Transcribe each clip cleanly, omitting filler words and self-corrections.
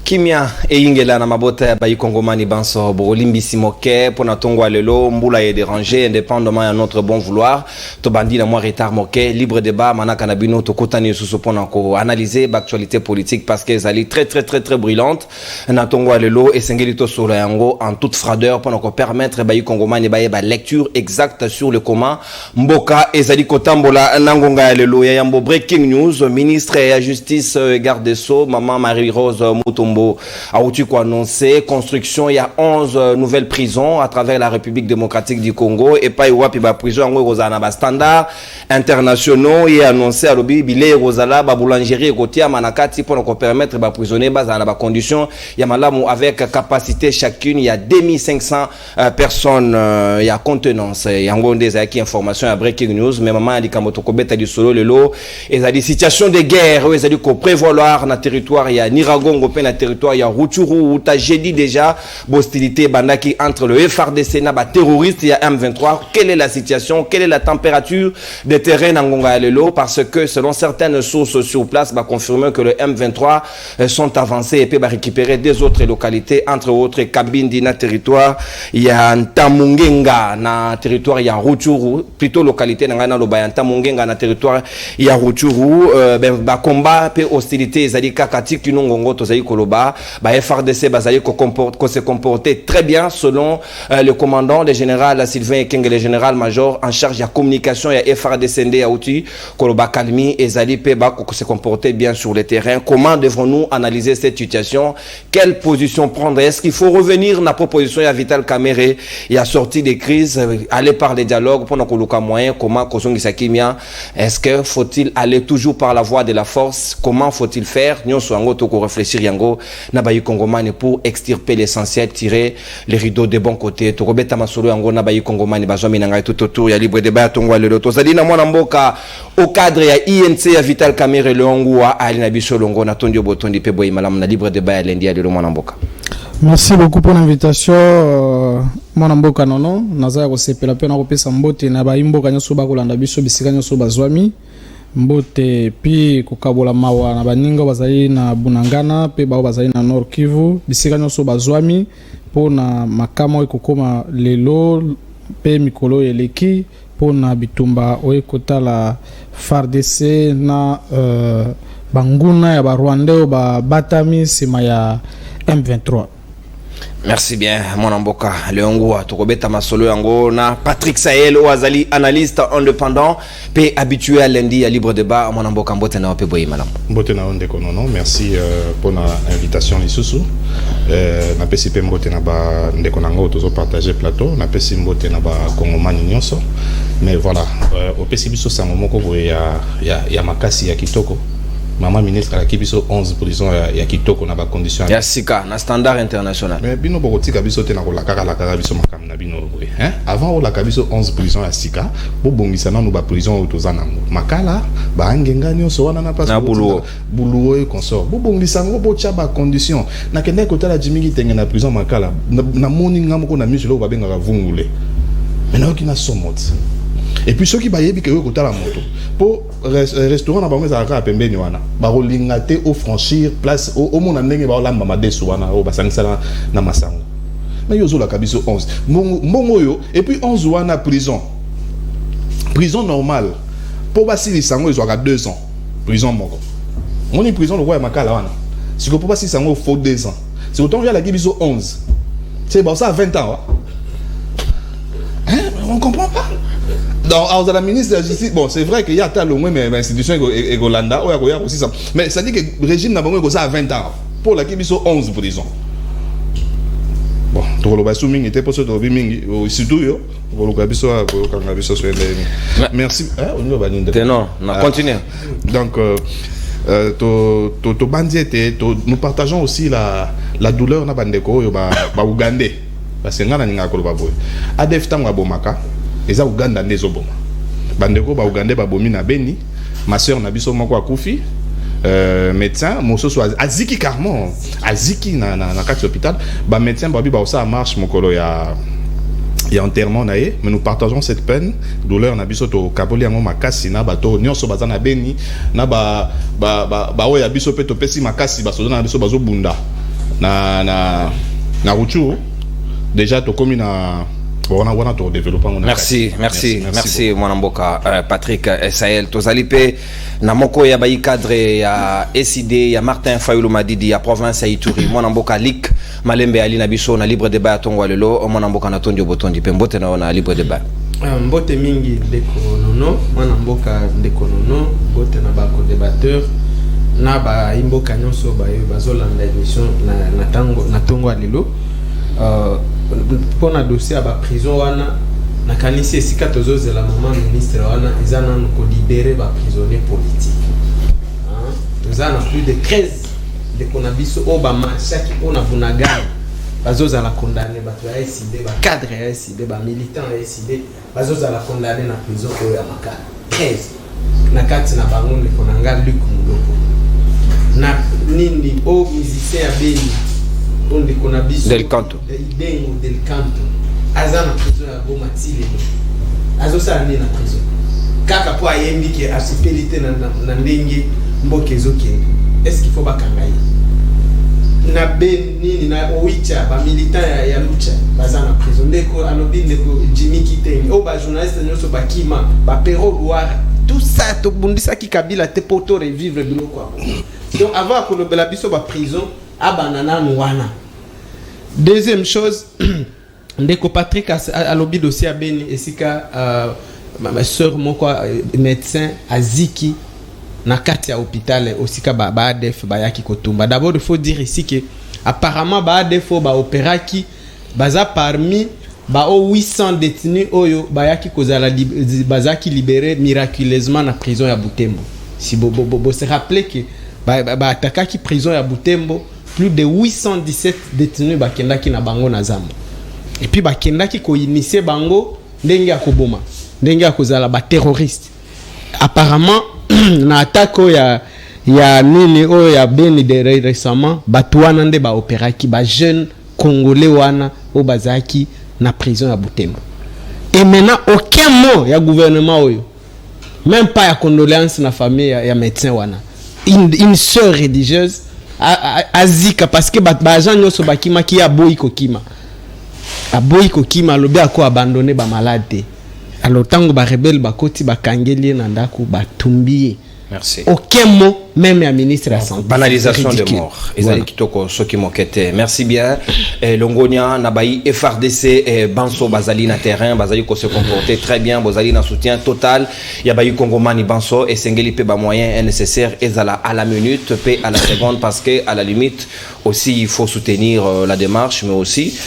Kimia eyingela na mabota ya bayi kongomani banso bolimbisi moke pona tongwa lelo mbula ye déranger indépendamment à notre bon vouloir to bandi na moi retard moke libre débat manaka na bino to kotani susu pona ko analyser l'actualité politique parce que zali très brillante na tongwa lelo esengeli to solo yango en toute fradeur pona ko permettre bayi kongomani baye ba lecture exacte sur le comment mboka ezali kotambola nangonga ya lelo ya yambo breaking news ministre ya justice garde des sceaux maman Marie-Rose Mutombo a annoncé construction il y a 11 nouvelles prisons à travers la République démocratique du Congo et pas wapi ba prison ngo rozana ba standards internationaux et annoncé à lobi bilé rozala ba boulangerie kotia manakati pour nous permettre ba prisonniers bazana ba conditions ya malamu avec capacité chacune il y a 2500 personnes il y a contenance yango ndeza qui information à breaking news mais maman ali kamoto kobeta di solo lelo et ça des situations de guerre et ça dit ko prévaloir na territoire il y a Niragongo pe na territoire il y a Rutshuru ta jeudi déjà hostilité bandaki entre le FARDC na ba terroriste il y a M23 quelle est la situation quelle est la température des terrains en Ngonga lelo parce que selon certaines sources sur place ba confirmer que le M23 sont avancés et peut ba récupérer des autres localités entre autres Kabindi na territoire il y a Ntamungenga na territoire il y a Rutshuru plutôt localité na ngana lo ba Ntamungenga na territoire il y a Rutshuru ba combat pe hostilité ezali kakati kinongongo tozali koloba ba FARDC bazali ko se comporter très bien selon le commandant le général Sylvain Ekenge le général major en charge de la communication et FARDC ndé ya outi koloba kalmi ezali pe ba ko se comporter bien sur le terrain. Comment devons-nous analyser cette situation? Quelle position prendre? Est-ce qu'il faut revenir na proposition ya Vital Kamerhe et à sortir des crises aller par les dialogues pour koluka moyen comment kozongisa kimia? Est-ce que faut-il aller toujours par la voie de la force? Comment faut-il faire? Nyonso yango to ko réfléchir yango na bayi kongomani pour extirper l'essentiel, tirer les rideaux des bons côtés. To robeta masolo yango na bayi kongomani bazomi nanga tout autour ya libre débat tongwa lelo to zali na mwana mboka au cadre ya INC ya Vital Kamerhe Leongwa ali na biso longo na tondio botondi pe boyi malamu na libre débat ya lendi ya lelo mwana mboka. Merci beaucoup pour l'invitation mwana mboka nono nazaya ko sepela pe na kopesa mbote na bayi mboka nyoso bakolanda biso bisika nyoso bazwami mbote pi kokabola mawa na baninga bazali na Bunangana pe bao bazali na Nord Kivu bisika nyoso bazwami pona makamo ekokoma lelo pe mikolo eleki pona bitumba oekotala FARDC na banguna ya ba Rwanda ba batami sima ya M23. Merci bien, mon mboka Leongwa tokobeta masolo yango na Patrick Sahel Oazali analyste indépendant pe habitué à lundi à libre débat mon mboka mbote na pe boyi malam mbote na onde konono merci pour la invitation lisusu na pesi pe mbote na ba ndeko nango tozo partager plateau na pesi mbote na ba kongomani nyonso mais voilà au pesi biso sango moko boye ya makasi ya kitoko. Maman ministre la kibiso 11 prisons ya kitoko na ba condition ya sika na standard international mais bino bokotika biso te na ko la kaka biso makam na bino boye hein avant o la kabiso 11 prisons ya sika bo bongisa na no ba prison o tozana makala ba angenga nyonso wana na passe na buluo et consort bo bongisa ngo bo cha ba condition na kende ko tala jimiki tenge na prison makala na moni ngamo ko na miso lo ba benga ka vungule mais na okina somot. Et puis ceux qui bayebi que ko tala moto pour restaurant na bango za ka pembeni wana ba rolingate au franchir place au mona ndenge ba lamba madesu wana o basangisa na masango mais yozo la kabiso 11 mbongo yo et puis 11 wana prison normale pour basi lisango ils ont 2 ans prison moko on est prison le roi makala wana si ko pour basi lisango faut 2 ans c'est autant il y a la kabiso 11 c'est bon ça 20 ans hein on comprend pas. Donc, la ministre de la Justice, bon, c'est vrai qu'il y a tel au moins mais institution Egolanda, aussi ça. Mais ça dit que le régime n'a pas ça à 20 ans. Pour la qui sont 11 prisons. Bon, tout le monde était pour ce que surtout yo, merci. Non, on continue. Donc, nous partageons aussi la douleur na bandeko yo ba Ougandais. Parce que ngana ninga ko ba boy. Adef tanga bomaka. Eza Uganda ndezo boma bandeko ba Uganda ba bomi na Beni ma sœur na biso moko akufi médecin moso so aziki carrément aziki na kati hôpital ba médecin ba bi ba ça marche mokolo ya enterrement na ye mais nous partageons cette peine douleur na biso to kaboli yango makasi na bato nyonso baza na Beni na ba oya biso pe to pesi makasi ba sozo na biso bazo bunda na Ruchu déjà to comme na on a tout développé. Merci mon mboka Patrick Sahel tozalipe na moko ya bayi cadre ya SID ya Martin Fayulu Madidi ya province ya Ituri mon mboka lik malembe ali na biso na libre débat tongo lelo mon mboka na tondi botondi pe mbote na libre débat mbote mingi ndeko nono mon mboka ndeko nono mbote na bako débatteur na ba imboka nyonso ba yo bazolanda émission na tongo lelo pour na dossier à la prison wana na kanisi esika tozozela maman ministre wana ezana ko libérer ba prisonniers politiques tozana plus de 13 de konabiso oba machaki ona bunaga bazoza la condamner ba SID ba cadre ya SID ba militant ya SID bazoza la condamner na prison ko ya makala 13 na kati na bango le konanga Luc Muloko na nindi o musicien ya Beni on déconne biso del canto azana prison ya Goma Tile azo sa ni na prison kaka po ayembi ke asipelite na ndenge mboke zoke est-ce qu'il faut bakangai na Beni na Oicha ba militant ya Lucha bazana prison ndeko alobi ndeko Jimmy Kitenge o ba journaliste nyoso bakima ba Pero Loire tout ça to bundisa ki Kabila te poto revivre biloko donc avant que le bela biso ba prison abanana wana. Deuxième chose, ndeko Patrick a lobby dossier à Beni esika ma soeur moko médecin aziki na kati ya hôpital osika ba ADF ba yaki kotumba. D'abord il faut dire ici que apparemment ba ADF ba opéraki baza parmi ba 800 détenus oyo ba yaki kozala bazaki libéré miraculeusement na prison ya Butembo. Si bo se rappeler que ba attaquaki prison ya Butembo plus de 817 détenus bakendaki na bango na Zamba. Et puis bakendaki ko initier bango ndenge ya koboma, ndenge ya kozala ba terroriste. Apparemment na attaque ya nini o ya Beni de récemment batwana nde ba opéraki ba jeune congolais wana o bazaki na prison ya Butembo. Et maintenant aucun mot ya gouvernement oyo. Même pas ya condoléances na famille ya médecin wana. Une sœur religieuse azika parce que bajan nyoso bakima ki aboyi kokima lobi ako abandonner ba malade alors tango ba rebelle bakoti bakangeli na ndako batumbiye. Merci. Aucun mot même ya ministre de la santé. Banalisation de mort. Ezali kitoko soki mokete. Merci bien. Longonia nabai FRDC Banso bazali na terrain bazali ko se comporter très bien bazali na soutien total. Ya bayi Kongomani Banso et sengeli pe ba moyen nécessaire ezala à la minute pe à la seconde parce que à la limite aussi il faut soutenir la démarche mais aussi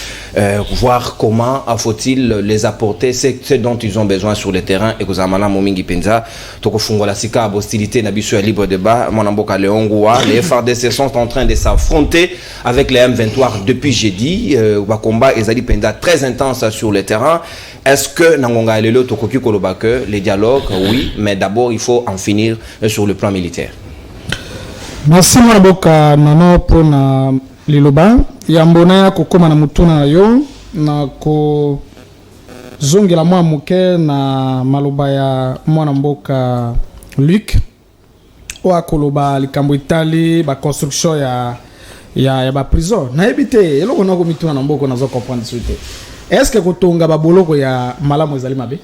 voir comment faut-il les apporter ce dont ils ont besoin sur le terrain et que zamala momingi penza toko fungola sika hostilité na biso ya libre débat mon mboka Leongua. Les FARDC sont en train de s'affronter avec les M23 depuis jeudi ba combat ezali penza très intense sur le terrain. Est-ce que nangonga lelo tokoki koloba que les dialogues oui mais d'abord il faut en finir sur le plan militaire. Merci mon mboka nono pona liloba yambona ya kokoma na mutuna yo na ko zongela mwa muke na maloba ya mwana mboka Luc o akoloba likambo itali ba construction ya ba prison na ebite eloko na ko mituna na mboko nazo comprendre suite. Est-ce que kotonga ba boloko ya malamu ezali mabe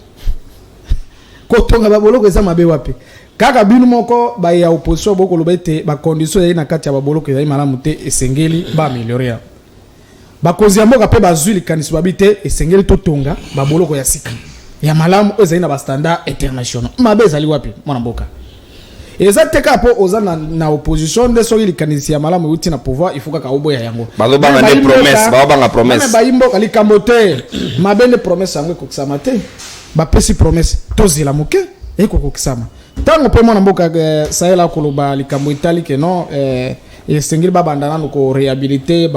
kotonga ba boloko ezali mabe wapi kaka binu moko ba ya opposition boko lobete ba condition ya na kati ya ba boloko ezali malamu te esengeli ba améliorer ba kozi ya mboka pe ba zwili kanisi babite esengeli totonga ba boloko ya sika ya malamu ezali na ba standard international mabe ezali wapi mwana mboka ezateka po oza na opposition de soki likanisi ya malamu uti na pouvoir il faut ka oboya yango bazobanga des promesses bazobanga promesse ba imboka likambo te mabende promesse yango kokisama te ba pesi promesse tozila moke ekokokisama tango pe mwana mboka Sahel koloba likambo itali ke non esengeli ba bandana ko réhabiliter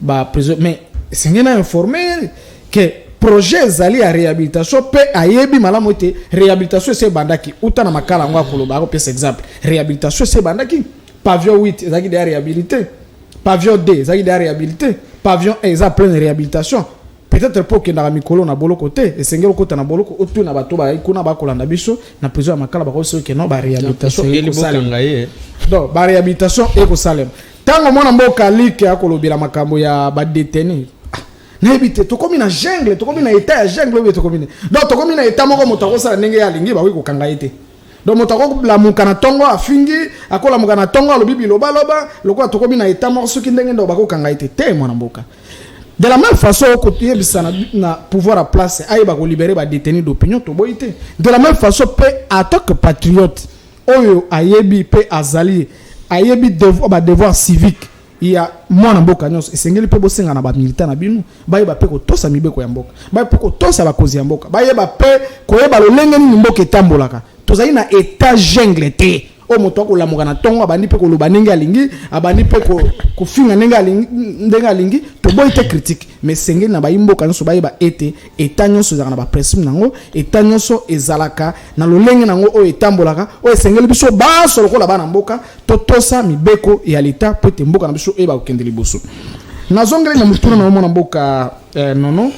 ba prison mais esengeli na informer que projet zali ya réhabilitation pe ayebi malamu te réhabilitation c'est bandaki uta na makala ngwa koloba ko pesa exemple réhabilitation c'est bandaki pavillon 8 ezaki de réhabilité pavillon 2 ezaki de réhabilité pavillon 1 eza plein de réhabilitation peut-être pour que na mikolo na boloko te esengeli ko ta na boloko otu na bato ba kuna ba kolanda biso na prison ya makala ba ko se que non ba réhabilitation eli bokangaye donc ba réhabilitation et ko salem tango mwana mboka like akolobela makambo ya ba détenu nayebi te tokomi na jungle tokomi na état ya jungle oyo tokomi donc tokomi na état moko moto akosala ndenge ya lingi ba kokanga ete donc moto akolamuka na tongo afingi akolamuka na tongo alobi bilobaloba lokola tokomi na état moko soki ndenge ndo bakokanga ete te mwana mboka de la même façon koyebisa na pouvoir à place ayeba kolibérer ba détenu d'opinion toboyi te de la même façon pe en tant que patriote oyo ayebi pe azali ayebi devoir civique il y a mwana mboka nyonso esengeli pe bosenga na ba militant na bino bayeba pe kotosa mibeko ya mboka bayeba pe kotosa bakozi ya mboka bayeba pe koyeba lolenge nini mboka etambolaka tozali na état jungle te o moto akolamuka na tongo abandi pe koloba ndenge alingi abandi pe kofinga ndenge alingi toboyi te critique mais sengeli na bayimboka nyonso bayeba ete état nyonso ezalaka na baprincipe nango état nyonso ezalaka na lolenge nango oyo etambolaka oyo esengeli biso baso lokola bana mboka totosa mibeko ya leta po ete mboka na biso eyeba kokende liboso nazongeli na motuna na omona mboka nono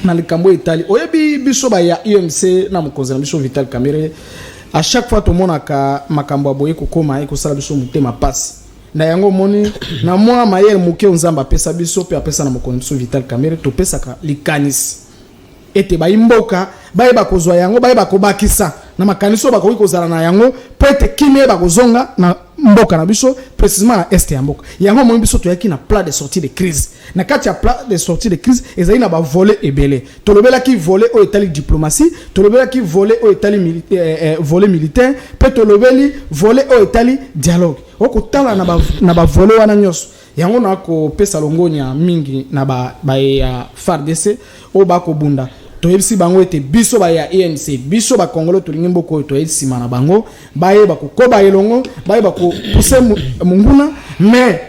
na likambo etali oyebi biso baya UMC na mokonzi na biso Vital Kamerhe à chaque fois tout le monde a makambo aboye kokoma ekosala biso mutema pasi na yango moni na mwa mayele muke nzamba pesa biso pe apesa na mokonzi Vital Kamerhe to pesa ka likanisi ete bayimboka bayeba kozwa yango bayeba kobakisa na makaniso bakoki kozala na yango po ete kimie bakozonga na mboka na biso précisément na est ya mboka yango mo biso toyaki na plan de sortie de crise na kati ya plan de sortie de crise ezali na ba volet ebele tolobelaki volet o etali diplomatie tolobelaki volet o etali volet militaire pe tolobeli volet o etali dialogue okotala na ba volet wana nyonso yango na ko pesa longonya mingi na ba ya FARDC o ba ko bunda toyebisi bango ete biso ba ya ANC biso ba Congolo tolingi mboko toyebisi mana bango baye ba kokoba elongo baye ba ko pousser munguna mais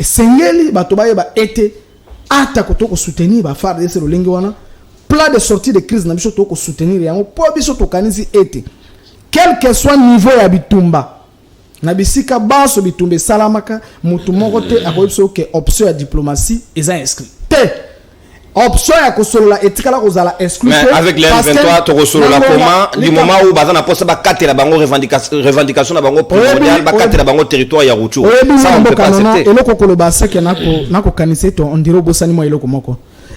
sengeli bato baye ba ete ata ko to soutenir ba FARDC lolengi wana plan de sortie de crise na biso to ko soutenir yango po biso to kanisi ete quel que soit niveau ya bitumba na bisika baso bitumbe salamaka mutu moko te akoyebisa ke option ya diplomatie eza inscrit te option ya kosolola etikala kozala exclu mais avec les 23 to kosolola comment du moment où bazana posa ba katela bango revendication na bango primordial ba katela bango territoire ya Rutshuru ça on peut pas accepter eloko koloba seke nako kanise to ondiro bosani mo eloko moko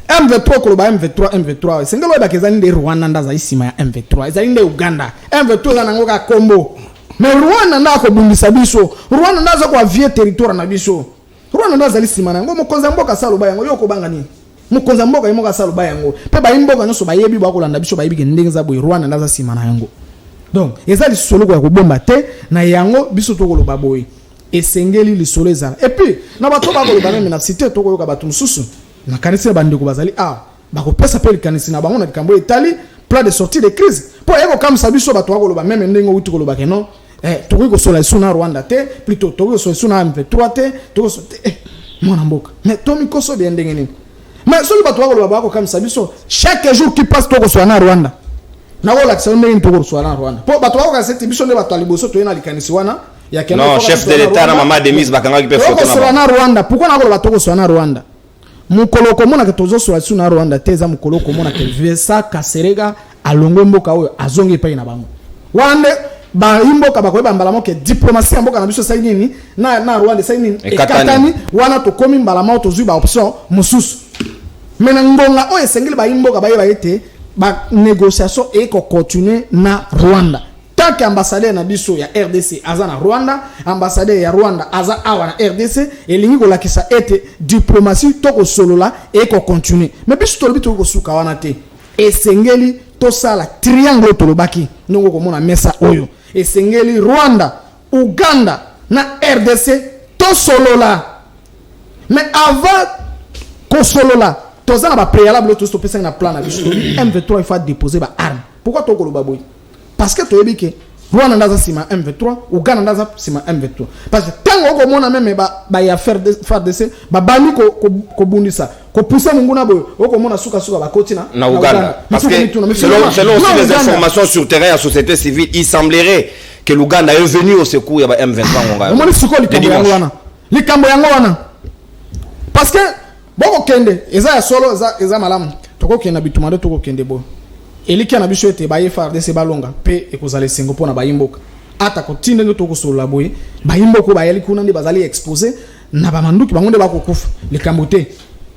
M23 koloba M23 sengelo ba kezani de Rwanda ndaza isima ya M23 ezali nde Uganda M23 za nango ka Kombo mais Rwanda ndako bundisa biso Rwanda ndaza kwa vie territoire na biso Rwanda ndaza isima nango mokonza mboka saloba yango yoko banga nini mukonza mboka imoka saloba yango pe ba imboka nyoso bayebi bakolanda biso bayebi ke ndenge za boy Rwanda ndaza sima na yango donc ezali solo kwa kobomba te na yango biso to koloba boy esengeli lisolo ezala et puis na bato bakoloba même na cité to koyoka bato mususu na kanisi bandeko bazali bakopesa pe likanisi na bango na likambo etali plan de sortie de crise po yeko kamsa biso bato bakoloba même ndenge wuti koloba ke non tokoki kosola suna Rwanda te plutôt tokoki kosola suna M23 te tokoki mwana mboka mais tomi koso bien ndenge nini mais soki bato bakoloba bakokamisa biso chaque jour qui passe tokosola na Rwanda nakolakisa ndenge tokosola na Rwanda po bato bakokaseti biso nde bato aliboso toyena likanisi wana non chef de l'état na mama Demise bakangaki pe photo na Rwanda pourquoi nakoloba tokosola na Rwanda mukolo komona ke tozosola suna Rwanda te eza mukolo komona ke Vesa Kaserega alongwe mboka oyo azongi epai na bango wande ba imboka bakoyeba mbala moke diplomatie mboka na biso sai nini na Rwanda sai nini ekatani wana to komi mbala mo to zui ba option mususu mena ngonga oyo sengeli ba imboka bayeba ete ba négociation e ko continuer na Rwanda tant que ambassadeur na biso ya RDC aza na Rwanda ambassadeur ya Rwanda aza awa na RDC elingi ko lakisa ete diplomatie to ko solola e ko continuer mais biso to bito ko suka wana te esengeli to sala triangle to lobaki ndongo ko mona mesa oyo esengeli Rwanda Uganda na RDC to solola mais avant ko solola to za na ba préalable to stopper na plan na biso M23 il faut déposer ba arme pourquoi to ko loba boy parce que toyebi ke Rwanda ndaza sima M23 Uganda ndaza sima M23 parce que tango ko mona même ba ya faire de ba bani ko bundisa ko pousser munguna boyo ko mona suka ba kotina na Uganda parce que selon aussi les informations sur terrain à société civile il semblerait que l'Ouganda est venu au secours ya ba M23 ngonga moni suko likambo yango wana parce que boko kende eza ya solo eza malamu toko kenda bitumande toko kende bo eliki na biso ete baye FARDC balonga pe ekozala sengo pona bayimboka ata ko tinde ngo toko solo la boye bayimboka bayeli kuna ndi bazali exposer na bamanduki bango nde bakokufa likambo te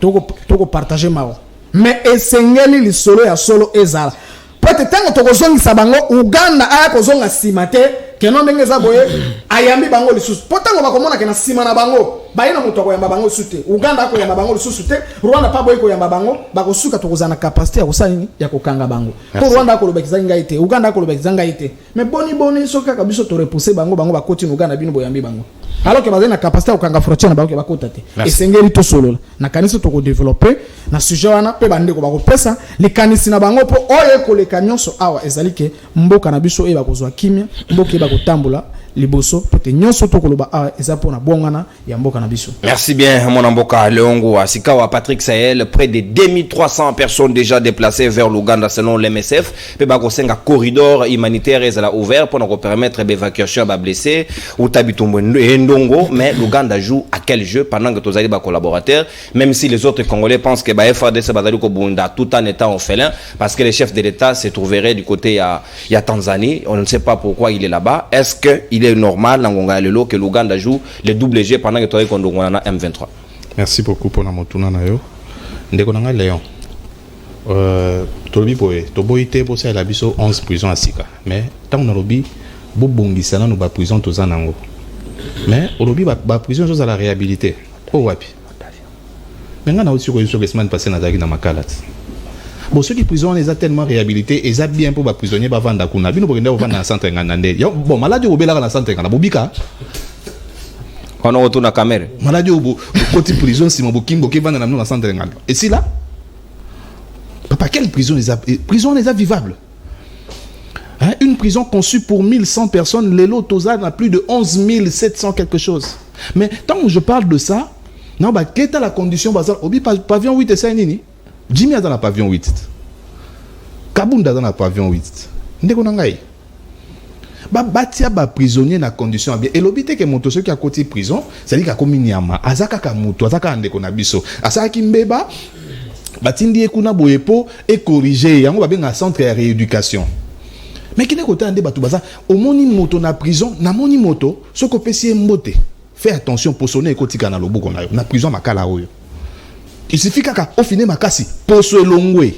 toko partager mao mais esengeli lisolo ya solo ezala peut-être tango tokozongisa bango Uganda aya kozonga sima te keno ndenge eza boye ayambi bango lisusu po tango bakomona kena sima na bango bayina moto akoyamba bango lisusu te Uganda akoyamba bango lisusu te Rwanda pa boye koyamba bango bakosuka tokozana capacité ya kosala nini ya kokanga bango po Rwanda akolobakisa ngai te Uganda akolobakisa ngai te mais boni soka kabiso to repousser bango bakoti Uganda bino boyambi bango alors que bazana capacité ya kokanga frontière na bango ke bakota te esengeli to solo na kanisi to ko développer na sujet wana pe bande ko bakopesa likanisi na bango po oye koleka nyonso awa ezali ke mboka na biso e bakozwa kimia mboka kotambola liboso pote nyonso to koloba eza pona bongana ya mboka na biso. Merci bien mon mboka Leongo Asikawa Patrick Sahel, près de 2300 personnes déjà déplacées vers l'Ouganda selon l'MSF. Pe bako senga corridor humanitaire ezala ouvert pour nous permettre l'évacuation ba blessés ou tabitumbo ndongo, mais l'Ouganda joue à quel jeu pendant que tous ba collaborateurs, même si les autres Congolais pensent que ba FARDC bazali ko bunda tout en étant orphelin parce que le chef de l'État se trouverait du côté ya Tanzanie, on ne sait pas pourquoi il est là-bas. Est-ce que il est normal que l'Ouganda joue le double G pendant que tu es en M23? Merci beaucoup pour la motuna na yo. Ndeko nanga Léon. Tolobi boye, toboite pour ça la biso 11 prisons à Sika. Mais tant on robi bo bongisa na no ba prison to zanango. Mais robi ba prison chose à la réhabilité. Ko wapi? Menga na aussi ko sur semaine passée na zaki na makalat. Bon, ceux qui prison les a tellement réhabilités, ils ont bien pour les prisonniers pour vendre kuna. Bino bokenda vendre dans centre ngandande. Bon, malade obela dans centre nganda bobika. On retourne à caméra. Malade obo côté prison si mon bokimbo qui vendre dans centre nganda. Et si là papa quelle prison les a vivables. Hein? Une prison conçue pour 1100 personnes, les lots Toza n'a plus de 11 700 quelque chose. Mais tant que je parle de ça, non bah quelle est la condition basale obi pavillon 8 et ça nini? Jimmy a dans la pavillon 8. Kabunda dans la pavillon 8. Ndeko nangai. Batia ba prisonnier na condition bien. Et l'obité que monto ceux qui à côté prison, c'est dire ka kominiama, azaka ka muto, azaka ndeko na biso. Asaka kimbeba batindi ekuna boyepo et corriger yango ba benga centre de rééducation. Mais qui n'est côté ande batu baza, au moni moto na prison, na moni moto, soko pesi mbote. Fais attention pour sonner ekotika na loboko na yo. Na prison makala oyo. Il suffit qu'au final, makasi poso elongwe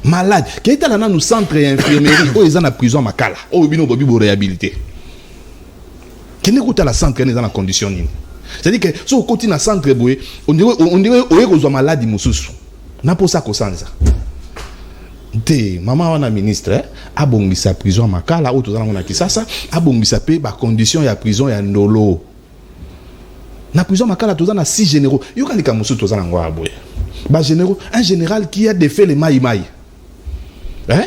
malade qui est là dans nos centres infirmerie où ils ont la prison makala où bino bobi bo réhabilité qui n'écoute à la centre dans la condition ni c'est-à-dire que si on continue na centre boye on dirait oye ko zo malade mususu na posa ko sanza te maman wana ministre abongisa prison makala ou tozala ngona kisasa abongisa pe ba condition ya prison ya ndolo. Na prison makala toza na 6 généraux. Yo kanika musu toza na ngwa boye. Ba généraux, un général qui a défait les maïmaï. Hein?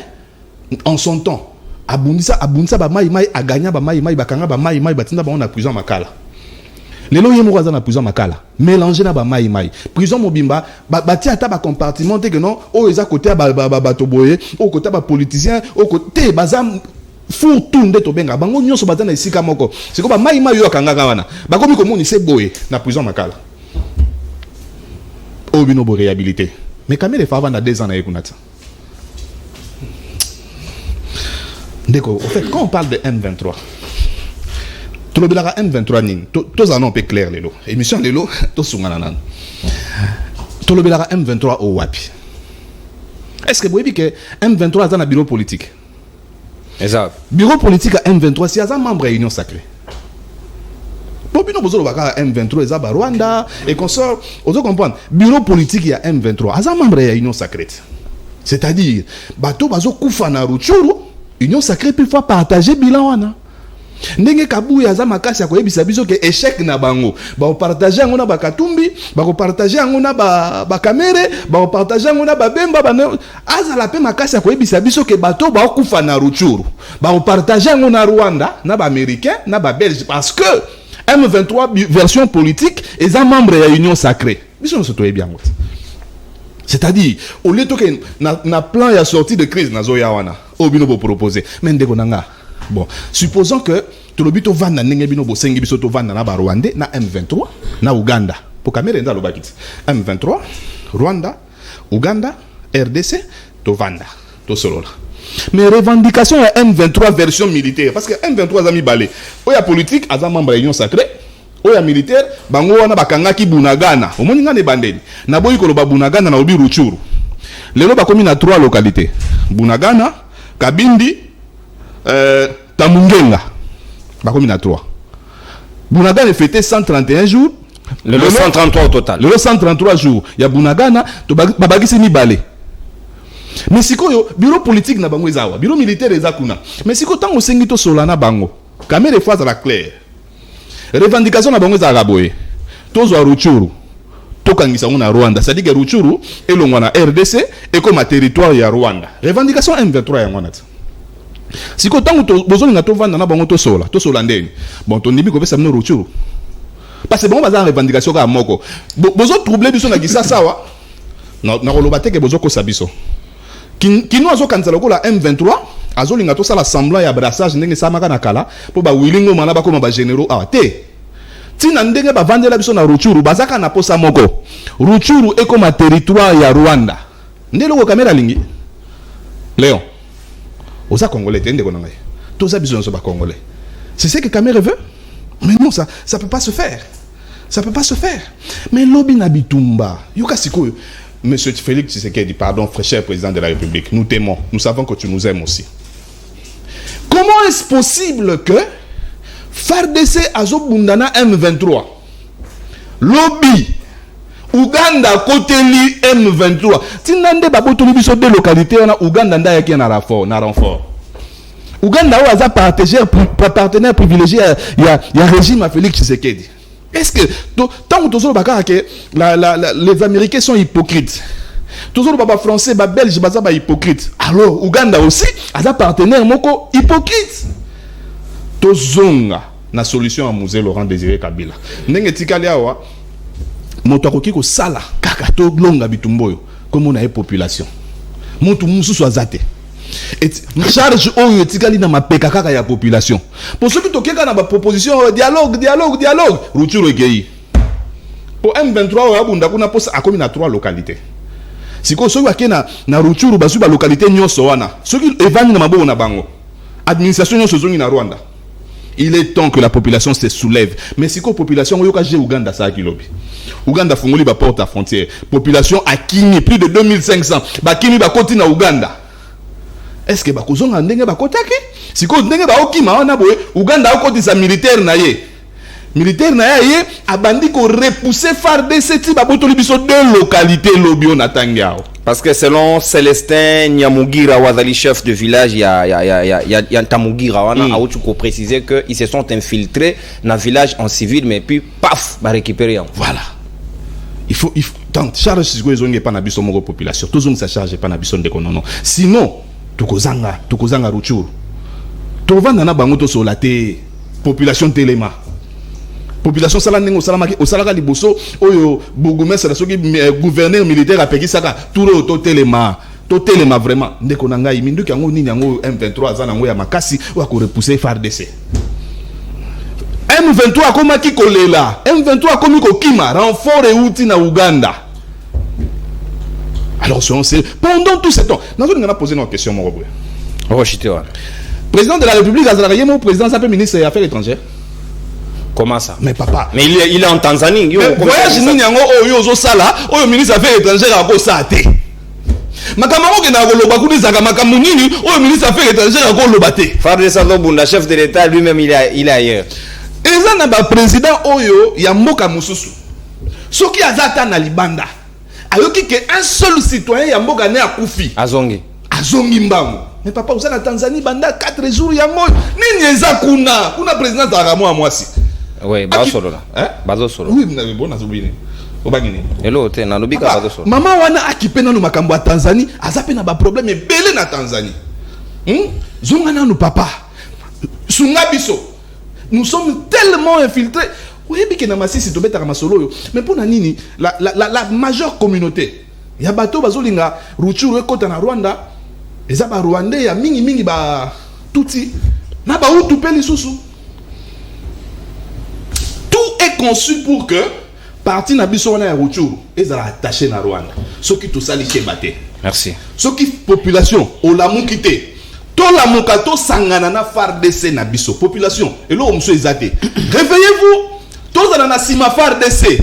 En son temps, abundisa ba maïmaï a gagné ba maïmaï ba kanga ba maïmaï batinda ba on na prison makala. Lelo yemo za na prison makala. Mélanger na ba maïmaï. Prison mobimba ba ti ata ba compartiment te que non, o eza côté ba toboye, o côté ba politicien, o côté bazam Fou tourne to benga bango nyonso batana isika moko c'est ko ba maïma yo kangaka wana bakomi komoni se boye na prison makala obino bo réhabilité mais quand même les femmes na 2 ans na ekunata ndeko en fait quand on parle de M23 tout le belara M23 nin tous en ont peu clair lelo émission lelo to sungana nan tout le belara M23 au wapi est-ce que vous voyez que M23 a un bureau politique? Exact. Bureau politique à M23, si y a un membre de l'Union sacrée. Bobino Bozolo Baka M23, ils ont Rwanda et consort. Vous comprenez? Bureau politique à M23, ils ont un membre de l'Union sacrée. C'est-à-dire, Bato Bazo Koufana Ruchuru, Union sacrée peut fois partager bilan wana. Ndenge kabu ya za makasi ya koyebisa biso ke échec na bango ba partager ngona ba katumbi ba ko partager ngona ba kamere ba partager ngona ba bemba ba azala pe makasi ya koyebisa biso ke bato ba kufa na ruchuru ba partager ngona Rwanda na ba américain na ba belge parce que M23 version politique est un membre de l'Union sacrée biso se toye bien. C'est-à-dire au lieu que na plan ya sortie de crise na zoya wana obino bo proposer mais ndeko nanga. Bon, supposons que tout le but au Vanda n'engebino bo sengi biso to Vanda na ba Rwanda na M23 na Uganda. Pour caméra nda lo bakit. M23, Rwanda, Uganda, RDC, to Vanda, to solo. Mais revendication à M23 version militaire parce que M23 a mis balé. Oya politique a membre de l'Union sacrée. oya militaire bango wana bakangaki Bunagana omoni ngane bandeni na boyi koloba Bunagana na obi Ruchuru lelo bakomi na 3 localités Bunagana Kabindi Tamungenga bakomi na 3 Bunagana fêté 131 jours le 133 au total le 133 jours ya Bunagana to babagisi mibale mais sikoyo bureau politique na bango ezawa bureau militaire ezakuna mais siko tango sengi to solana bango caméra fois à la claire revendication na bango ezaka boye tozwa Ruchuru tokangisa na Rwanda c'est-à-dire que Ruchuru elongwa na RDC et comme territoire ya Rwanda revendication M23 ya ngwana siko tango bozoni na to vanda na bango to sola ndeni bon to ndimi ko pesa mno Ruchuru parce que bon baza revendication ka moko bozo troubler biso na kisasa wa na koloba te ke bozo ko sabiso kino azo kanisa lokola M23 azolinga to sala semblant ya brassage ndenge samaka na kala po ba wilingo mana ba koma ba généraux te tina ndenge ba vandela biso na Ruchuru bazaka na posa moko Ruchuru ekoma territoire ya Rwanda ndelo ko kamera lingi Léon oza congolais tende ko ngai toza biso nso ba congolais c'est ce que Kamere veut mais non ça peut pas se faire mais lobi na bitumba yoka sikoyo. Monsieur Félix Tshisekedi, pardon, frère cher président de la République, nous t'aimons, nous savons que tu nous aimes aussi. Comment est-ce possible que FARDC Azobundana M23, lobby, Uganda côté li M23, tinande baboto biso de localité na Uganda nda yaki na renfort. Uganda ou aza partenaire privilégié ya régime à Félix Tshisekedi. Est-ce que tant que les Américains sont hypocrites, tous les Français, les Belges sont hypocrites, alors Ouganda aussi a un partenaire moko hypocrite. Tozonga na solution à Mosé Laurent Désiré Kabila. Nenge tikali awa moto akoki ko sala kaka to longa bitumboyo comme on a une population. Moto mususu azate. Et charge oyo tikali na mapeka kaka ya population pour ceux qui tokeka na ba proposition dialogue Ruchuru egei pour M23 oyo abunda kuna posa akomi na 3 localités siko soki akena na Ruchuru basu ba localité nyonso wana soki evani na maboko na bango administration nyonso zongi na Rwanda. Il est temps que la population se soulève. Mais si la population oyo Uganda ça kilobi. Uganda fungoli ba porte à frontière. Population a kini plus de 2500. Ba kini ba koti na Uganda. Est-ce que bakozonga ndenge bakotaki siko ndenge baokima wana boye Uganda okotisa militaire na ye abandi ko repousser FARDC ti babotoli biso de localité lobio na tangiao parce que selon Célestin Nyamugira Wazali chef de village il y a Tamugira wana a outu ko préciser que ils se sont infiltrés dans village en civil mais puis paf ba récupérer voilà il faut tant charge siko ezonge pa na biso moko population tout zone ça charge pa na biso ndeko non sinon tukozanga Ruchuru tovanda na bango to solate population telema population sala nengo salamaki osalaka liboso oyo bourgmestre soki gouverneur militaire apekisaka turo to telema vraiment ndeko na ngai minduki yango nini yango M23 azana ngo ya makasi wa ko repousser FARDC M23 akomaki kolela M23 akomi kokima renfort euti na Uganda. Alors, pendant tout ce temps, nous avons posé une question. Président de la République, président de ministre des Affaires étrangères. Comment ça? Mais papa. Mais il est en Tanzanie. Voyage, nous avons ministre des Affaires étrangères à Kosate. Makamako ke na koloba kunisa makambo nini o ministre des Affaires étrangères à Kolobate. Fardé Sandobunda, chef de l'État, lui-même il est ailleurs. Et ça na ba président oyo ya mboka mususu. Soki azata na libanda. Ayoki que un seul citoyen ya mboka ne akufi azongi mbango mais papa uza na Tanzanie banda 4 jours ya moyo nini eza kuna président za ramo amwasi oui bazo solo oui na bona zobini obangini hello te na lobika bazo solo mama wana akipena no makambo ya Tanzanie azape na ba problème belé na Tanzanie zonga na no papa sunga biso nous sommes tellement infiltrés. Oui, bien que Masisi to betaka masolo yo. Mais pour nini la majeure communauté. Ya bato bazolinga Ruchuru ekota na Rwanda. Eza ba Rwandais ya mingi ba tuti. Na ba utu peli susu. Tout est conçu pour que parti na biso wana ya Ruchuru ezala attaché na Rwanda. Soki to sali kebate. Merci. Soki population olamuki te. To la mukato sangana na FARDC na biso population. Et là monsieur ezate. Réveillez-vous. tous dans la sima FARDC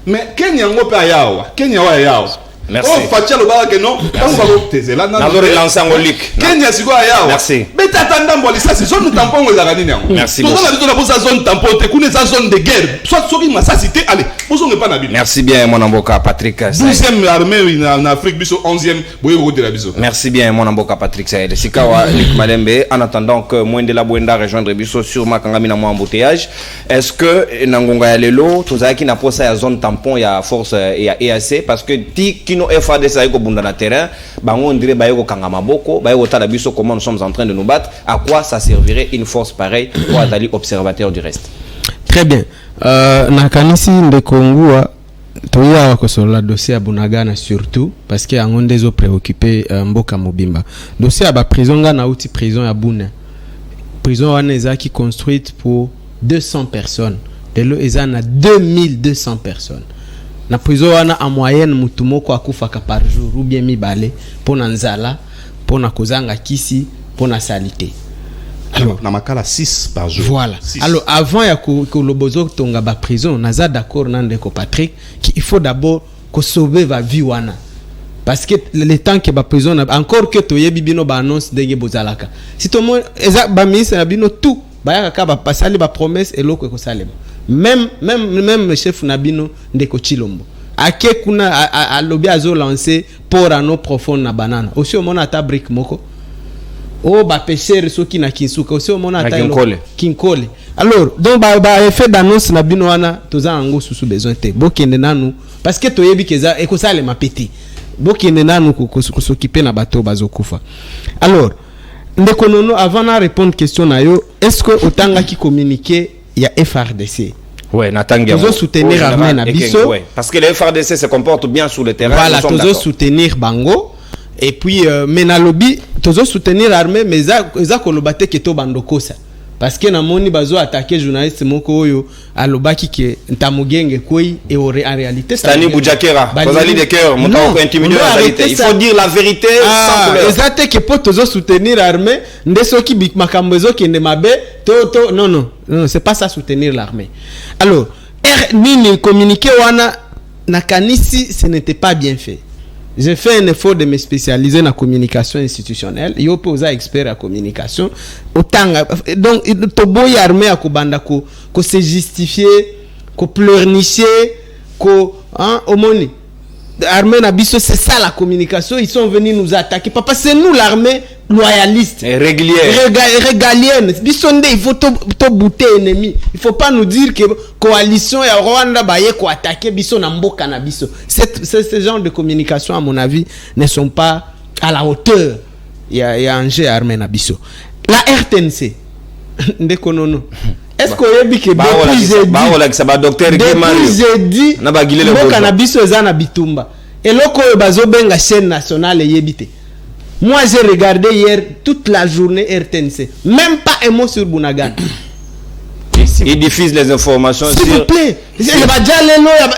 mais Kenya ngope ayawa Kenya wa ayawa. Merci. Oh, Fatia le bala que non. On va l'obtenir. Là, Nalo relancer en ligue. Kenya siko ayawa. Merci. Mais t'attends bon ça c'est zone tampon aux aranini. Merci. Tout ça la pour sa zone tampon te connais sa zone de guerre. Soit soki massa cité allez. Bozo n'est pas nabi. Merci bien mon amboka Patrick. 12e armée en Afrique biso 11e boye de la biso. Merci bien mon amboka Patrick Saïd. Sikawa Luc Malembe en attendant que Mwendela Bwenda rejoindre biso sur Makangami na mo embouteillage. Est-ce que Nangonga ya lelo tozaki na posa ya zone tampon ya force ya EAC parce que ti kino FARDC ko bunda na terrain bango on dirait bayeko kanga maboko bayeko tala biso comment nous sommes en train de nous battre, à quoi ça servirait une force pareille pour Adali observateur du reste. Très bien. Nakanisi ndekongua toya ko sur la dossier à Bunagana surtout parce que yango ndezo préoccupé mboka mobimba. Dossier à ba prison nga na uti prison ya Buna. Prison wana ezaki construite pour 200 personnes. Lelo ezana 2200 personnes. Na prison wana en moyenne mutu moko akufaka par jour ou bien mibale pona nzala pona kozanga kisi pona salite. Alors na makala 6 par jour. Voilà. 6. Alors avant ya ko lobozo tonga ba prison naza d'accord nande ko Patrick qu'il faut d'abord ko sauver va vie wana. Parce que le temps que ba prison encore que toyebi bino ba annonce denge bozalaka. Si tout le monde eza ba ministre na bino tout ba yaka ba pasali ba promesse eloko ko salema. Même le chef Nabino ndeko Chilombo ake kuna a lobby azo lancé pour ano profond na banana aussi au mona ata brick moko o ba pêcheur soki na kinsuka aussi au mona ata kinkole alors donc ba effet d'annonce Nabino wana toza ngo susu besoin te bokende nanu parce que toyebi keza ekosale mapeti bokende nanu ko s'occuper na bateau bazokufa. Alors ndeko nono avant na répondre question na yo est-ce que otanga ki communiquer il y a FARDC. Ouais, Natanga. Toujours soutenir l'armée na biso. Ouais, parce que les FARDC se comportent bien sur le terrain. Voilà, toujours soutenir Bango. Et puis, mais na lobby, toujours soutenir l'armée, mais ça kolobate keto bandoko ça. Parce que na moni bazo attaquer journaliste moko oyo alobaki ke ntamugenge koi et en réalité ça Stani Boujakera Kozali de cœur mon temps intimider la vérité il faut dire la vérité sans couleur exactement que pour toujours soutenir l'armée ndesoki bik makambo zo kende mabe to non c'est pas ça soutenir l'armée. Alors nini communiquer wana na kanisi ce n'était pas bien fait. J'ai fait un effort de me spécialiser dans la communication institutionnelle. Je suis expert en communication. Donc, il faut armé à Kobanda ko se justifier, ko pleurnicher, ko omoni. L'armée nabiso c'est ça la communication. Ils sont venus nous attaquer. Papa, c'est nous l'armée loyaliste, régalienne. Bisonde, il faut to bouter ennemi. Il faut pas nous dire que coalition et Rwanda baye ko attaquer biso na mboka na biso. Ce genre de communication à mon avis ne sont pas à la hauteur. Il y a un jeu armé na biso. La RTNC ndeko nono. Est-ce qu'on a dit que depuis j'ai dit mboka na biso eza na bitumba. Et loko bazo benga chaîne nationale yebite. Moi, j'ai regardé hier toute la journée RTNC. Même pas un mot sur Bunagana. Il diffuse les informations. S'il vous plaît.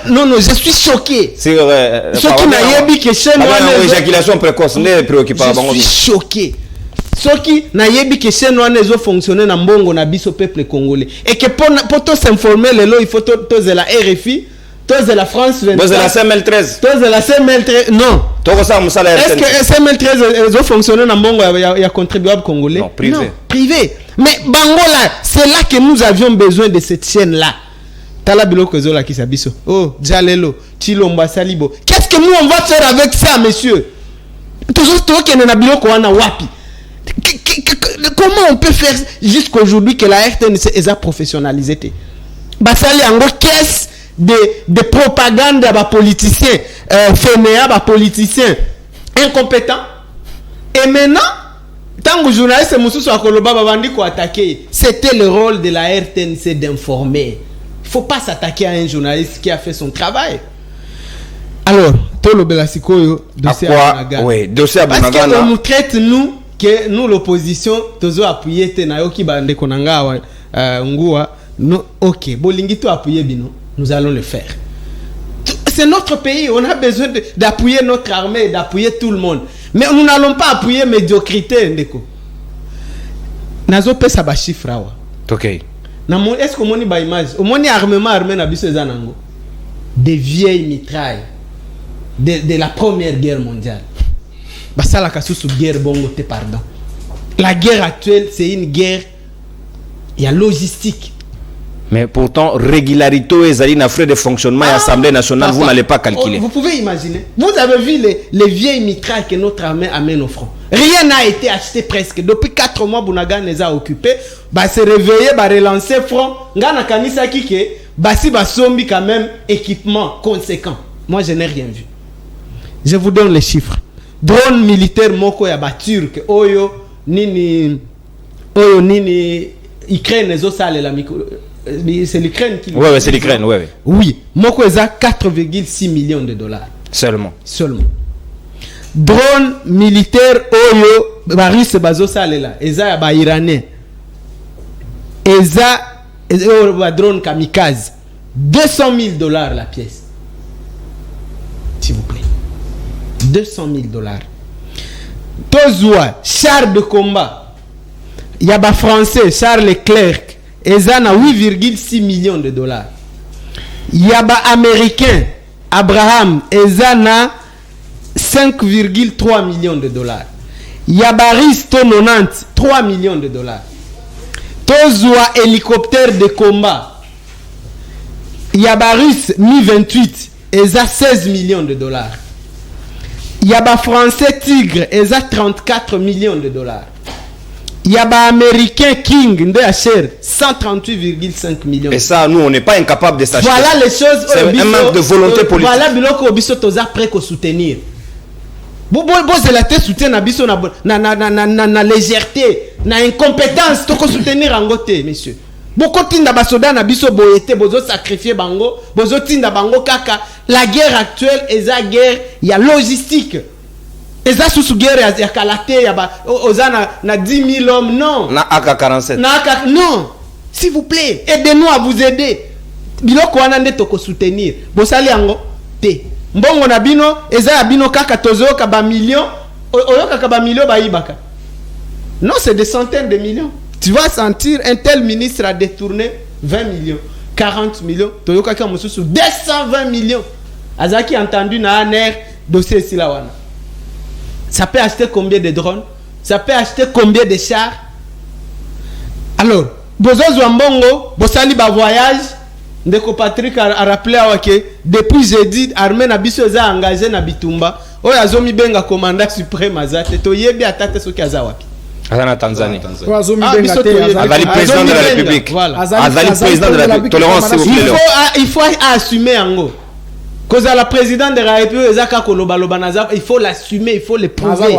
Non, je suis choqué. Ce qui n'a pas dit que chez nous... Éjaculation précoce, n'est préoccupant. Je suis choqué. Ce qui n'a pas dit que chez nous, nous fonctionner dans Bongo, na biso peuple congolais. Et que pour tous s'informer, il faut tous de la RFI, tous de la France 24. Tous de la CML13. Tous de la CML13. Non. Est-ce que CML13 ont fonctionné dans Bongo, il y a contribuable congolais? Non, privé. Non, privé. Mais Bangola, c'est là que nous avions besoin de cette chaîne-là. Talabilo Kozola qui s'abisso. Oh, Jalelo, Chilomba Salibo. Qu'est-ce que nous on va faire avec ça, monsieur? Toujours toi qui n'en a bilo Koana Wapi. Comment on peut faire jusqu'aujourd'hui que la RTNC est professionnalisée? Basali Ango, qu'est-ce de propagande à politiciens, fainéants, à politiciens incompétents? Et maintenant, tant que journaliste Moussou Akoloba Babandi ko attaqué, c'était le rôle de la RTNC d'informer. Il ne faut pas s'attaquer à un journaliste qui a fait son travail. Alors, Tolo Belasikoyo, dossier à Bunagana. Oui, dossier à Bunagana. Parce qu'on nous traite, nous, que nous, l'opposition, tozo appuyé Tenayoki Bande Konanga, Ngua, ok, Bolingi to appuyé Bino, nous allons le faire. C'est notre pays, on a besoin d'appuyer notre armée, d'appuyer tout le monde. Mais nous n'allons pas appuyer médiocrité, Ndeko. Nazo pesa ba chiffre awa. OK. Est-ce qu'on a une image? On a armement armé na biso ezanango. Des vieilles mitrailles de la première guerre mondiale. Ça la kasusu guerre bongo te pardon. La guerre actuelle, c'est une guerre, il y a logistique. Mais pourtant, régularité et na frais de fonctionnement et Assemblée nationale, vous n'allez pas calculer. Vous pouvez imaginer. Vous avez vu les vieilles mitrailles que notre armée amène au front. Rien n'a été acheté presque. Depuis 4 mois, Bounaga les a occupés. Se réveiller, relancer front. Ngana kanisa kike, si sombi quand même équipement conséquent. Moi, je n'ai rien vu. Je vous donne les chiffres. Drone militaire moko ya Turc, oyo nini Ukraine les osale la micro. C'est l'Ukraine qui. Ouais, c'est l'Ukraine, ouais. Oui, moko eza 4,6 millions de dollars. Seulement. Drone militaire oyo baris bazosale la, eza ya ba iranien. Eza ba drone kamikaze. 200 000 dollars la pièce. S'il vous plaît. 200 000 dollars. Tozua, char de combat. Il y a des Français, Charles Leclerc. Ils ont 8,6 millions de dollars. Il y a des Américains, Abraham. Ils ont 5,3 millions de dollars. Il y a Baris 90, 3 millions de dollars. Tozua, hélicoptère de combat. Il y a Baris Mi-28. Ils ont 16 millions de dollars. Il y a des Français Tigre, ils ont 34 millions de dollars. Il y a des Américains King, 138,5 millions. Et ça, nous, on n'est pas incapable de s'acheter. Voilà les choses. C'est un manque de volonté politique. Voilà, biloko biso toza prêt à soutenir. Bon, c'est la tête soutien na biso na légèreté, na incompétence, toko soutenir en côté, messieurs. Beaucoup tinda basoda na biso boyete bozo sacrifier bango, bozo tinda bango kaka. La guerre actuelle est la guerre, il y a logistique. Et ça sous guerre il y a kalaté, il y a ozana na 10 000 hommes non. Na AK-47. Non. S'il vous plaît, aidez-nous à vous aider. Biloko wana nde toko soutenir. Bosali yango te. Mbongo na bino eza ya bino kaka tozo ka ba millions, oyoka ka ba millions ba ibaka. Non, c'est des centaines de millions. Tu vas sentir un tel ministre a détourné 20 millions, 40 millions, Toyoka Kamususu 220 millions. Azaki entendu na aner dossier Silawana. Ça peut acheter combien de drones? Ça peut acheter combien de chars? Alors, Bozo Zwambongo, Bosali ba voyage, Ndeko Patrick a rappelé que depuis jeudi, armée na biso za engagé na Bitumba, oyo azomi benga commandant suprême azate, toyebi atate soki azawapi. Azana Tanzanie. Azali président de la République. Azali président de la République. Tolérance, s'il vous plaît. Il faut assumer Ango. Cause la présidente de la République, il faut l'assumer, il faut le prouver.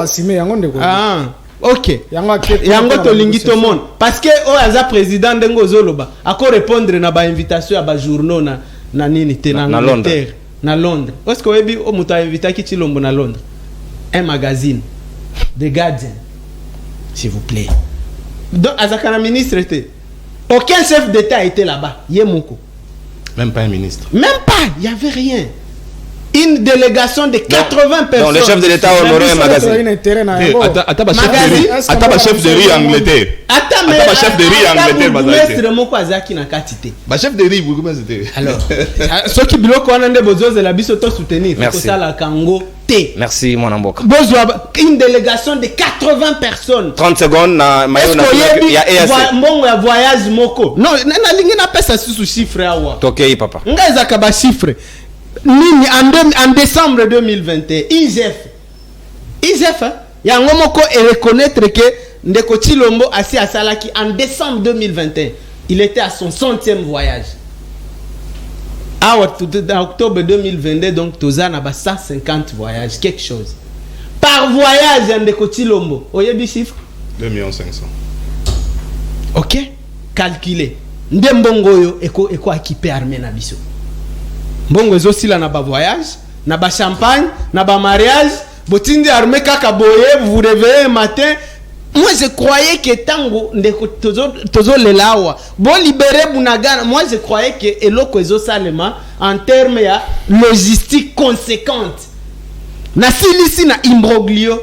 Ah, ok. Yango tolingi to monde. Parce que Aza président de Ngozoloba, a ko répondre na ba invitation à ba journaux na nini te na Angleterre, na Londres. Est-ce que webi o muta invita ki Chilombo na Londres? Un magazine, The Guardian. S'il vous plaît. Donc, Azakana ministre était. Aucun chef d'État était là-bas. Yemoko. Même pas un ministre. Même pas. Il n'y avait rien. Une délégation de 80 personnes. Donc, le chef de l'État honorait un magazine. Attends, chef de riz Angleterre. Attends, chef de riz Angleterre. Chef de riz, comment c'était? Alors, ceux qui bloquent, on a des besoins de la bisoto soutenir. Merci. Merci, mon amboka. Une délégation de 80 personnes. 30 secondes, il y a EAC. Bon, voyage moko. Non, n'a pas ça sous chiffre. Ok, papa. On a chiffre. En décembre 2021, IGF, il y a un moment et reconnaître que Ndeko Chilombo assis à Salaki en décembre 2021, il était à son 100e voyage. En octobre 2022, donc Tozan a 150 voyages, quelque chose. Par voyage, Ndeko Chilombo, vous avez le chiffre? 2 500 000. Ok, calculé. Ndembongoyo et quoi équipé armée na biso. Bongo aussi là na ba voyage, na ba champagne, na ba mariage, botindi armée kaka boye, vous vous réveillez un matin. Moi je croyais que tango ndeko tozo lelawa, bon libérer Bunagana, moi je croyais que eloko ezo salema en termes ya logistique conséquente. Na silisi na imbroglio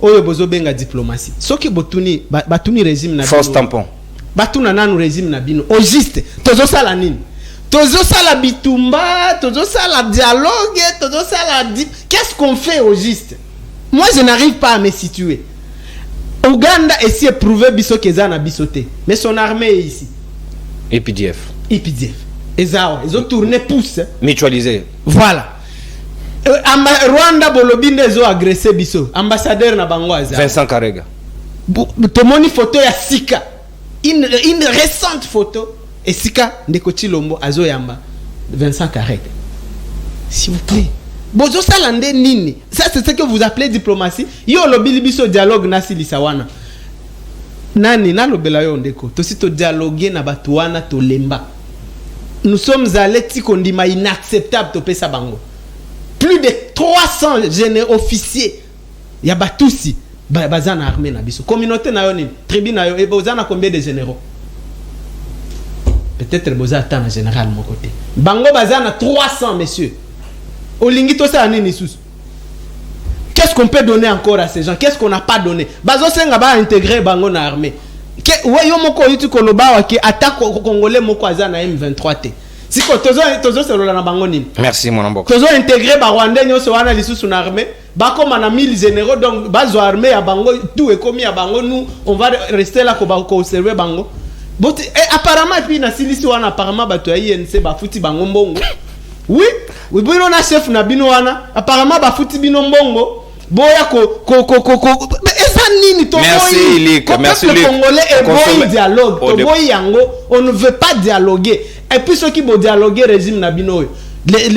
oyo bozo benga diplomatie. Soki botuni batuni régime na force tampon. batuna nanu régime na bino au juste tozo sala nini tozo sala bitumba tozo sala dialogue tozo sala qu'est-ce qu'on fait au juste? Moi je n'arrive pas à me situer. Ouganda essaie de prouver biso keza na bisoté mais son armée est ici. EPDF Ezao ils ont tourné pouce mutualisé. Voilà. Rwanda bolobinde ils ont agressé biso ambassadeur na bango Ezao Vincent Karega. Tomoni photo ya Sika une récente photo et Sika ndeko Chilombo azo yamba Vincent Karega. S'il vous plaît bozo salande nini? Ça c'est ce que vous appelez diplomatie. Yo lobili biso dialogue na silisawana nani na lobela yo ndeko to si to dialoguer na batuana to lemba. Nous sommes allés tikondima inacceptable to pesa bango. Plus de 300 généraux officiers ya batusi bazana armée na biso communauté na yo ni tribu na yo et bozana combien de généraux? Peut-être boza ata na général mon côté bango bazana 300 messieurs olingi to sa nini sous. Qu'est-ce qu'on peut donner encore à ces gens? Qu'est-ce qu'on n'a pas donné? Bazo senga ba intégrer bango na armée ke yo moko yuti koloba wa ke attaque congolais moko azana M23 te siko tozo selola na bango nini. Merci mon amboko tozo intégrer ba rwandais nyoso wana lisusu na armée bakoma na 1000 généraux donc bazo armée ya bango tout est commis à bango nous on va rester là ko observer bango but apparemment puis na silisi wana apparemment bato ya INC ba futi bango mbongo. Oui bino na chef na bino wana apparemment ba futi bino mbongo boya ko esa nini to merci Lick merci le congolais est boy dialogue to boy yango on ne veut pas dialoguer et puis ceux qui vont dialoguer régime na bino les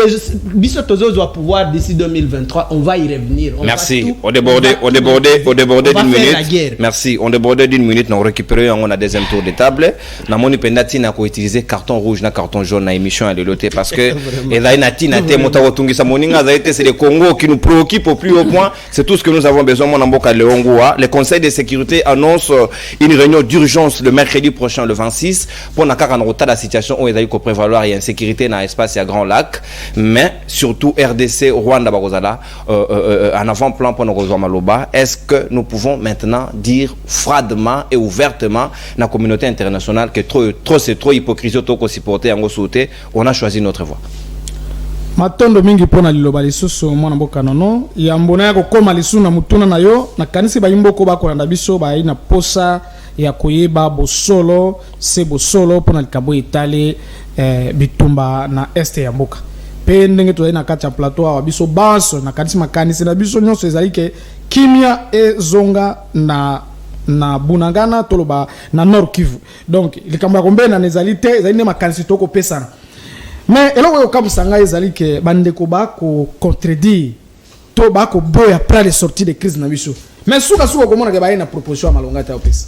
biso tozo doit pouvoir d'ici 2023 on va y revenir. Merci on débordait d'une minute. Merci on débordait d'une minute nous récupérer on a deuxième tour de table na moni pendati na ko utiliser carton rouge na carton jaune na émission à l'eloté parce que et là inatina te mota otungisa moninga zaite c'est le Congo qui nous préoccupe au plus haut point c'est tout ce que nous avons besoin mon amboka Leongoa. Le conseil de sécurité annonce une réunion d'urgence le mercredi prochain le 26 pour na kaka na la situation où il ko prévaloir et insécurité dans l'espace à Grand Lac mais surtout RDC Rwanda Bagozala en avant-plan pour nos Maloba. Est-ce que nous pouvons maintenant dire froidement et ouvertement dans la communauté internationale que c'est trop hypocrisie trop supporter en sauter on a choisi notre voie? Matondo mingi pona liloba lisusu mwana mboka nono ya mbona yako koma lisu na mutuna na yo na kanisi ba imboko ba kolanda biso ba ina posa ya koyeba bosolo se bosolo pona likabo itali bitumba na este ya mboka pe ndenge to na kati ya plateau wa biso baso na kanisi makanisi na biso nyonso ezali ke kimia ezonga na Bunagana toloba na Nord Kivu donc likambo ya kombe na nezalité ezali ne makanisi toko pesana mais eloko comme sanga ezali ke bandeko ba ko contredire to ba ko boya après les sorties de crise na biso mais suka komona ke ba ina proposition ya malonga ta opesa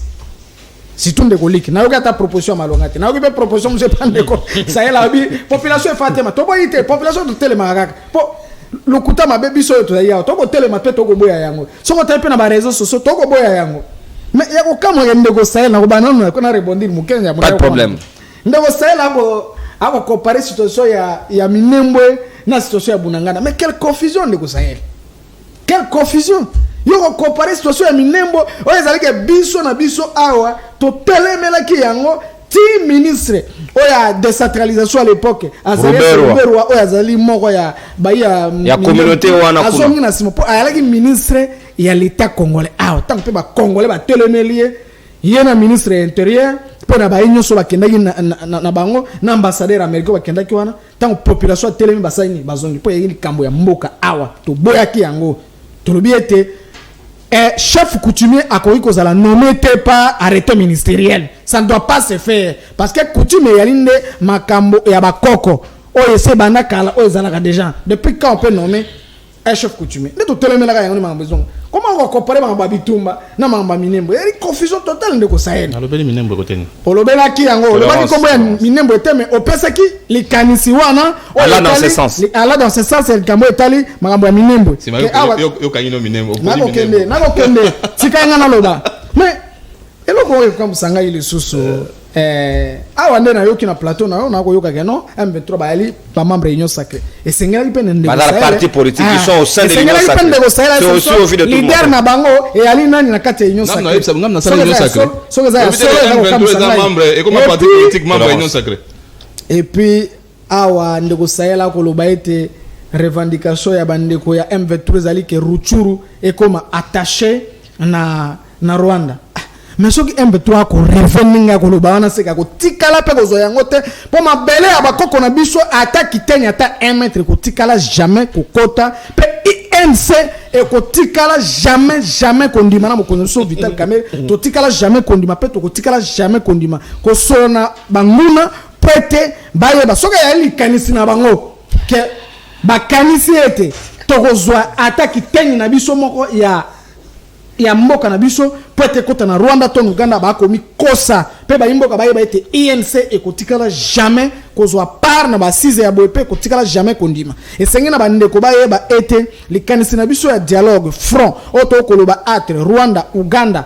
si tout ndeko liki na yoka ta proposition ya malonga te na yoka proposition monsieur pandeko ça est la population fatema to boyite population de telema po lokuta mabe biso to ya to ko telema pe to ko boya yango soko tape na ba réseaux sociaux to ko boya yango mais ya ko kama ndeko ça na ko banana ko na rebondir mukenza ya pas de problème ndeko ça là ako comparer situation ya Minembwe na situation ya Bunagana mais quelle confusion ndeko Sahel quelle confusion yo ko comparer situation ya Minembwe o ezali ke biso na biso awa to telemela ki yango ti ministre o ya décentralisation à l'époque azali Roberwa o azali moko ya baya ya communauté wana kuna azongi na simo po ayalaki ministre ya l'état congolais awa tant pe ba congolais ba telemelie yena ministre intérieur pona ba nyonso bakendaki na bango na ambassadeur américain bakendaki wana tant population telemi basani bazongi po yeli kambo ya mboka awa to boyaki yango to lobiete chef coutumier akoki kozala nommé pas arrêté ministériel ça ne doit pas se faire parce que coutume yalinde makambo ya bakoko o ese banakala o ezalaka déjà depuis quand on peut nommer un chef coutumier ne to telemela ka yango ni besoin comment on va comparer ma bitumba na ma Minembwe il y a une confusion totale de ko Sahel alobeli Minembwe koteni olobela ki yango olobaki kombo ya Minembwe te mais opesa ki likanisi wana ala dans ce sens ala dans ce sens el kambo etali makambo ya Minembwe yo kanyino Minembwe na ko kende tikanga na loba mais eloko comme sanga ile susu awa nde nayoki na plateau na yo nakoyoka ke non M23 bayali ba membre union sacrée esengelaki mpe ndeko dans la partie politique qui sont au sein de l'union sacrée c'est aussi au fil de tout le monde leader na bango eyali nani na kati ya union sacrée ngam na sala union sacrée soki eza ya solo membre et comment parti politique membre union sacrée et puis awa ndeko sayela koloba ete revendication ya bandeko ya M23 ezali ke Ruchuru ekoma attaché na Rwanda. Mais ce qui est un peu trop qu'on revenir à Kolobana, c'est qu'à Tikala Pegozoyangote, pour ma belle à Bakoko Nabiso, attaque qui teigne à 1 mètre, Tikala jamais Kokota, INC et Tikala jamais condiment, mon connaissance vital Kamel, Tikala jamais condiment, Tikala jamais condiment, Kosona Banguna, Pete, Baye Basoka Yali Kanisina Bango, que Bakanisi était, Togozwa, attaque qui teigne Nabiso Moko, ya mboka na biso pete kota na Rwanda to Uganda ba komi kosa pe ba mboka ba ete INC ekotikala jamais kozwa par na ba 6 ya boepe ekotikala jamais kondima esengena ba ndeko ba yeba ete likanisi na biso ya dialogue front oto koloba atre Rwanda Uganda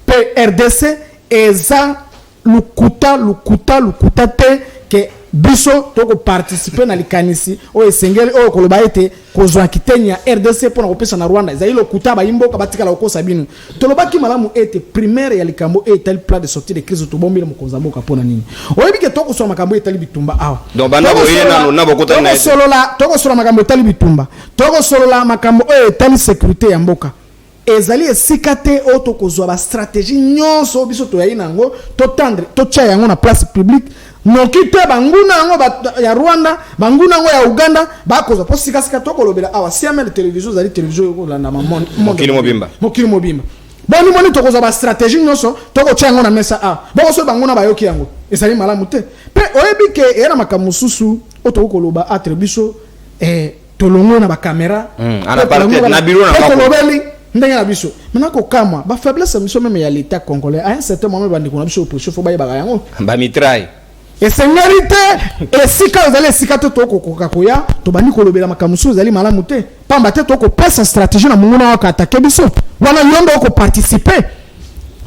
pe RDC eza lukuta te ke biso toko participer na likanisi o esengeli o koloba ete kozwa kitenya RDC pona kopesa na Rwanda ezali lokuta ba imboka batikala okosa binu tolobaki malamu ete primaire ya likambo tel plan de sortie de crise to bombile mokonza mboka pona nini oyebi ke toko so makambo etali bitumba awa donc bana boyena na bokota na toko so makambo etali bitumba toko solola makambo etali sécurité ya mboka ezali esika te oto kozwa ba stratégie nyonso biso to yayi nango to tendre to tia yango na place publique noki te banguna yango ya Rwanda banguna yango ya Uganda bakozwa po sika to kolobela awa siame de télévision zali télévision ko landa mokili mobimba boni moni to kozwa ba stratégie nyonso to ko tia yango na mesa a boko so banguna bayoki yango ezali malamu te pe oyebi ke era makamususu oto koloba atrebiso tolongo na ba caméra ana partie na biro na kolobeli ndenge na biso maintenant ko kamwa ba faiblesse miso même ya l'état congolais à un certain moment bandi ko na biso opposition fo baye ba yango ba mitraille et seniorité et sika ozali sika to kokoka koya to bandi ko lobela makamusu ozali malamu te pamba te to ko pesa stratégie na munguna wa ka attaquer biso wana yondo ko participer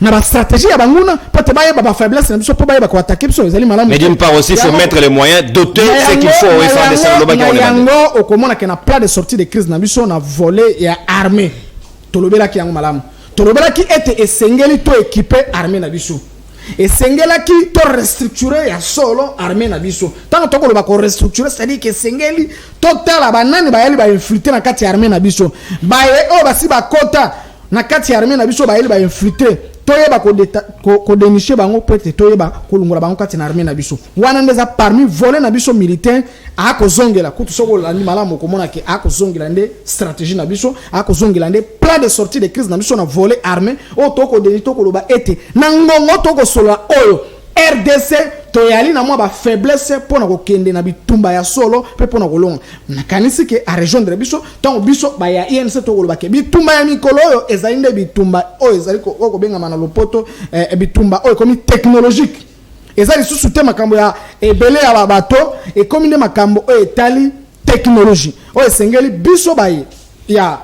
na ba stratégie ya banguna pote baye ba faiblesse na biso po baye ba ko attaquer biso ozali malamu mais d'une part aussi faut mettre les moyens doter ce qu'il faut et faire des saloba qui on yango okomona ke na plan de sortie de crise na biso na volet ya armée tolobela ki yango malamu tolobela ki ete esengeli to équiper armée na biso esengela ki to restructurer ya solo armée na biso tango to koloba ko restructurer c'est à dire que esengeli total banani bayeli ba infiltrer na kati armée na biso baye o basi ba kota na kati armée na biso bayeli ba infiltrer toyeba ko dénicher bango peut-être toyeba ko lungura bango kati na armée na biso wana ndeza parmi volet na biso militaire a ko zongela kutu soko la ni malamu ko mona ke a ko zongela nde stratégie na biso a ko zongela nde plan de sortie de crise na biso na volet armée o to ko déni to ko loba ete na ngongo to ko sola oyo RDC to yali na mwa ba faiblesse pona ko kende na bitumba ya solo pe pona ko longa na kanisi ke a rejoindre biso tango biso ba ya INC to ko loba ke bitumba ya mikolo oyo ezali nde bitumba oyo ezali ko benga mana lopoto bitumba oyo komi technologique ezali susu te makambo ya ebele ya bato e komi nde makambo oyo etali technologie oyo esengeli biso baye ya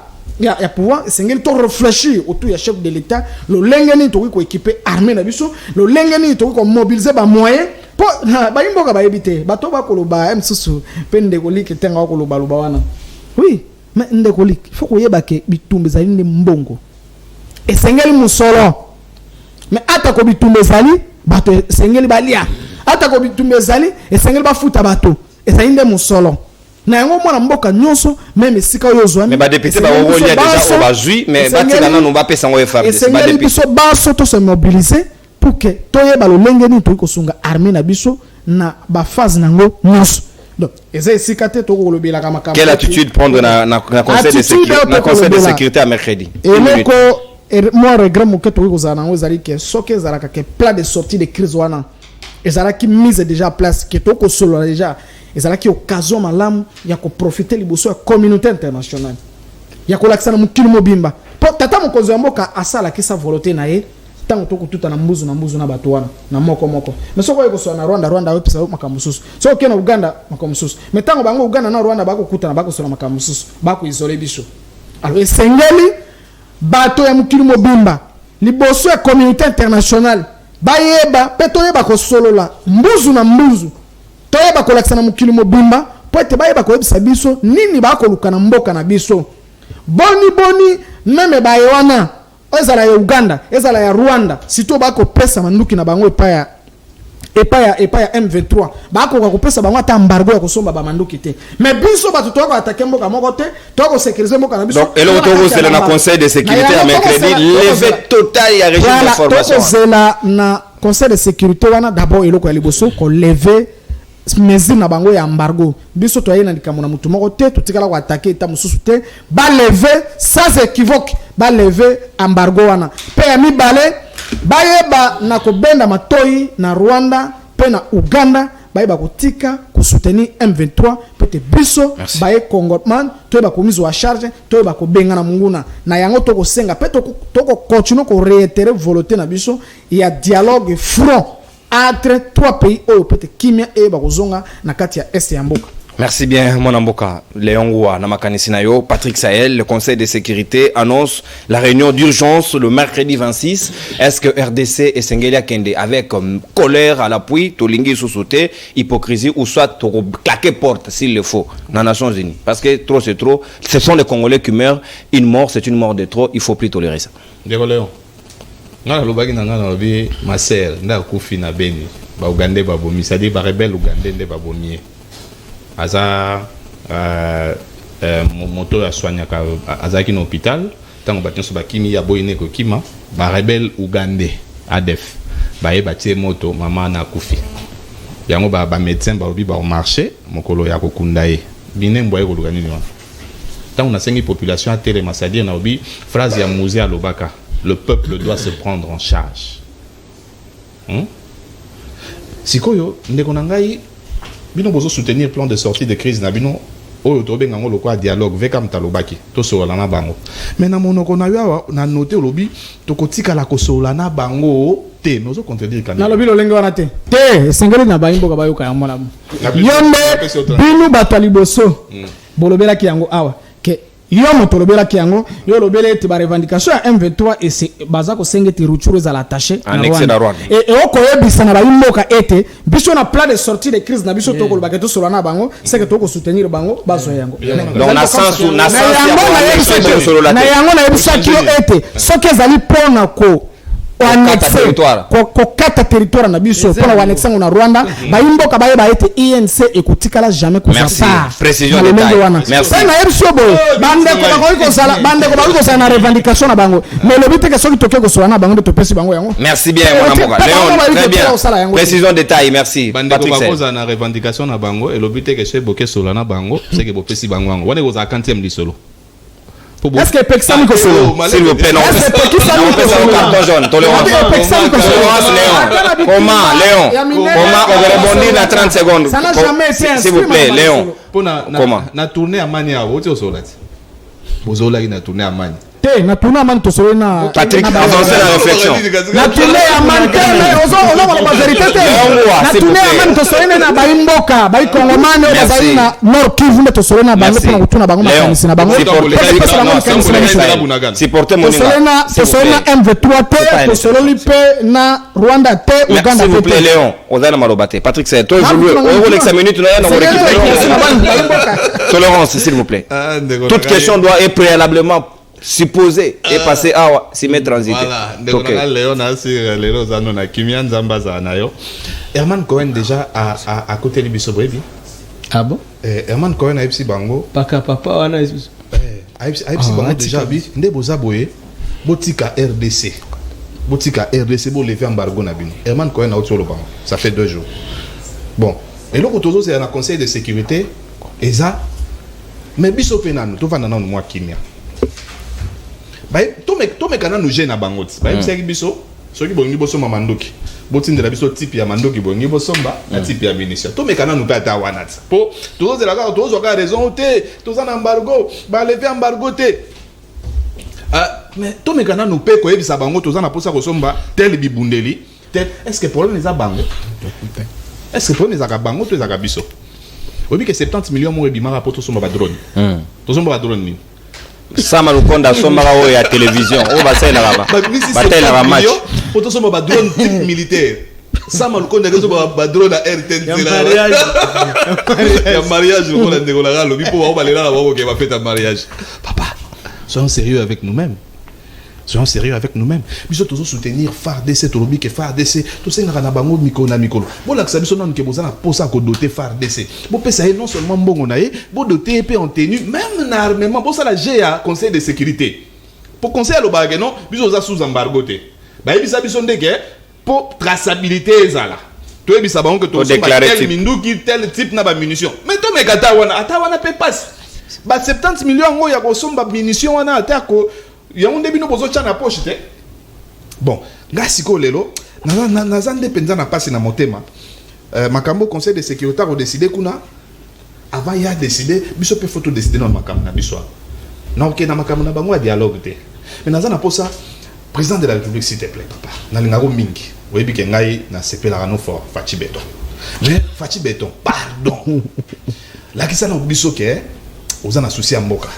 pouvoir esengeli to réfléchir autour ya chef de l'état lo lengeni to ko équiper armée na biso lo lengeni to ko mobiliser ba moyens po ba imboka ba ebité bato ba koloba msusu pende ko liki tenga ko loba loba wana oui mais ndeko liki faut ko yeba ke bitumbe zali nde mbongo esengeli musolo mais ata ko bitumbe zali bato esengeli balia ata ko bitumbe zali esengeli bafuta bato ezali nde musolo na yango mwana mboka nyonso même sika yo zwa mais ba député ba wolia déjà au bazui mais batika nanu ba pesa ngo FRDC ba député biso baso to se mobiliser pour que toyeba lo lengeni to ko sunga armée na biso na ba phase nango nyonso donc eza sika te to ko lobela kama kama quelle attitude prendre na conseil de sécurité à mercredi et loko moi regret mo ke to ko zana ngo zali ke soke zalaka ke plan de sortie de crise wana ezala ki mise déjà place ke to ko solo déjà ezala ki occasion malamu ya ko profiter liboso ya communauté internationale ya ko lakisana mukili mobimba po tata mokonzi ya mboka asala ki sa volonté na ye tango to kututa na mbuzu na bato wana na moko mais soko yeko so na Rwanda wepesa makamususu soko ke na Uganda makamususu mais tango bango Uganda na Rwanda bako kuta na bako so na makamususu bako isoler biso alors esengeli bato ya mukili mobimba liboso ya communauté internationale bayeba pe toyeba kosolola mbuzu na mbuzu toyeba kolakisa na mokili mobimba po ete bayeba koyebisa biso nini bakoluka na mboka na biso boni meme baye wana ezala ya Uganda ezala ya Rwanda sito bakopesa manduki na bango epa ya M23 bakoka kopesa bango ata embargo ya kosomba ba manduki te mais biso bato toko attaquer mboka moko te toko sécuriser mboka na biso donc elo toko c'est le conseil de sécurité à mercredi levé total ya régime d'information toko zela na conseil de sécurité wana d'abord eloko ya liboso ko lever mesure na bango ya embargo biso to yena likambo na mutu moko te totikala ko attaquer eta mususu te ba lever sans équivoque ba lever embargo wana pe ya mibale bayeba na kobenda matoi na Rwanda pe na Uganda bayeba kotika soutenir M23 peut-être biso baye Congolman toyeba komizo wa charge toyeba kobenga na munguna na yango toko senga pe toko continuer ko réitérer volonté na biso ya dialogue front entre trois pays au peut-être kimia e bakozonga na kati ya est ya mboka. Merci bien, mon amboka. Léon Goua, Namakani Sinayo, Patrick Sahel, le Conseil de sécurité annonce la réunion d'urgence le mercredi 26. Est-ce que RDC et Sengelia Kende, avec colère à l'appui, Tolingi sous-sauté, hypocrisie, ou soit claquer porte s'il le faut, dans les Nations Unies? Parce que trop c'est trop. Ce sont les Congolais qui meurent. Une mort, c'est une mort de trop. Il ne faut plus tolérer ça. Léon. Nga lobaki na nga na lobi ma sœur nda kufi na beni ba Uganda ba bomi c'est-à-dire ba rebelle Uganda nde ba bomi aza moto ya soignaka azaki na hôpital tango batenso bakimi ya boyine ko kima ba rebelle Uganda ADF ba ye batie moto mama na kufi yango ba médecin ba lobi ba marché mokolo ya kokunda ye binembo ye ko lugani ni wana tango na sengi population a télé c'est-à-dire na lobi phrase ya Mouze alobaka. Le peuple doit se prendre en charge. Sikoyo, ndekonangai, bino bozo soutenir plan de sortie de crise na bino, oyo tobe ngango lokwa dialogue vekam talobaki, to sola na bango. Mais na monoko na yo na noté lobi, tokotika la kosola na bango te, nozo contredire kan. Na lobi lo lengo wana te. Te, sengeli na bayimbo ka bayoka ya mona. Yombe, binu bato liboso. Bolobela ki yango awa. Ke yo motolobela kiango yo lobele te ba revendication ya M23 et c'est bazako sengeti ruchuru za l'attaché na Rwanda et oko yebisa na bayimboka ete biso na plan de sortie de crise na biso toko lobaka to solana bango c'est que toko soutenir bango bazo yango donc na sens na yango na yebisa ki ete soki ezali pona ko kata territoire na biso pona wanexer na Rwanda bayimboka baye ba ete INC ekotikala jamais ko ça précision détail merci na yebso bo bande ko ba ko sala na revendication na bango mais le but que soki toke ko sala na bango to pesi bango yango merci bien mon amboka Léon très bien précision détail merci Patrick ko ba ko na revendication na bango et le but que se boke sala na bango c'est que bo pesi bango yango wana ko za 40e lisolo. Est-ce que Pexam ko solo s'il vous plaît non est-ce que Pexam ko solo carton jaune tolérance Léon comment on rebondir dans 30 secondes ça n'a jamais été s'il vous plaît Léon comment na tourner à Mania wote osolati bozola na tourner à Mania na tourner à Mania to solo na Patrick avancez la réflexion na tourner à Mania ozo la vérité na tourner à Mania to solo na baimboka bai kongomane o bazali na Nord Kivu to solo na bango na kutuna bango makanisi na bango supporter mon to solo na M23 to solo lipe na Rwanda te Uganda s'il vous plaît Léon ozana malobate Patrick c'est toi jouer au l'ex minute na tolérance s'il vous plaît toute question doit être préalablement supposé et passer à s'y mettre en transit. Voilà, Léon a les Zano na Kimia Nzambaza na yo. Herman Cohen déjà à côté de Bisobrebi. Ah bon? Herman Cohen a Ipsi Bango. Paka papa wana Ipsi Bango déjà bi nde boza boye botika RDC. Botika RDC bo lever embargo na bino. Herman Cohen a autour le bango. Ça fait 2 jours. Bon, et l'autre tozo c'est un conseil de sécurité et ça mais biso penano to vanda na moi Kimia. To me kana no jena bangots ba mseki biso soki bongi boso mamandoki botindela biso tipi ya mandoki bongi bosomba na tipi ya ministre to me kana no pata wanat po to zela ka to zo ka raison te to za na embargo ba lever embargo te mais to me kana no pe ko ebisa bango to za na posa ko somba tel bibundeli tel est-ce que problème les a bango est-ce que problème les a bango to za ka biso obi que 70 millions mo ebima rapport to somba ba drone to somba ba drone ni Sama Lukonda somara o ya télévision. O ba ça na ba. Bataille na match. Poto soma ba drone type militaire. Sama Lukonda kezo ba drone na RTNC là. Ya mariage ko la ndeko la galo bipo ba balela la ba ke ba fête mariage. Papa, soyons sérieux avec nous-mêmes. Soyons sérieux avec nous-mêmes. Biso tozo soutenir FARDC tolobi ke FARDC to senga na bango mikolo na mikolo. Bo la sabiso non ke bozana posa ko doter FARDC. Bo pesa non seulement mbongo na ye, bo doter pe en tenue même na armement. Bo ça la GA Conseil de sécurité. Pour conseil lo bagé non, biso za sous embargo te. Ba yebisa biso ndeke pour traçabilité ezala. To yebisa bango que to tel minduki tel type na ba munition. Mais to mekata wana pe passe. Ba 70 millions ngo ya ko somba munition wana atako. Il y a un début de poche. Bon, Gassiko Lelo, Nazande Penzana passe dans mon thème. Makambo Conseil de sécurité a décidé qu'on a. Avant, il a décidé, Bishop peut photo décider dans Makam na Bissoa. Non, ok, dans Makam na Bango dialogue. Mais Nazana pour ça, président de la République, s'il te plaît, papa. Nalingaro Mingi. Oui, bien Kengai, na CP la Rano fort, Fachi Béton. Mais Fachi Béton, pardon. La qui ça n'a Bissot que, aux en associés à Moka.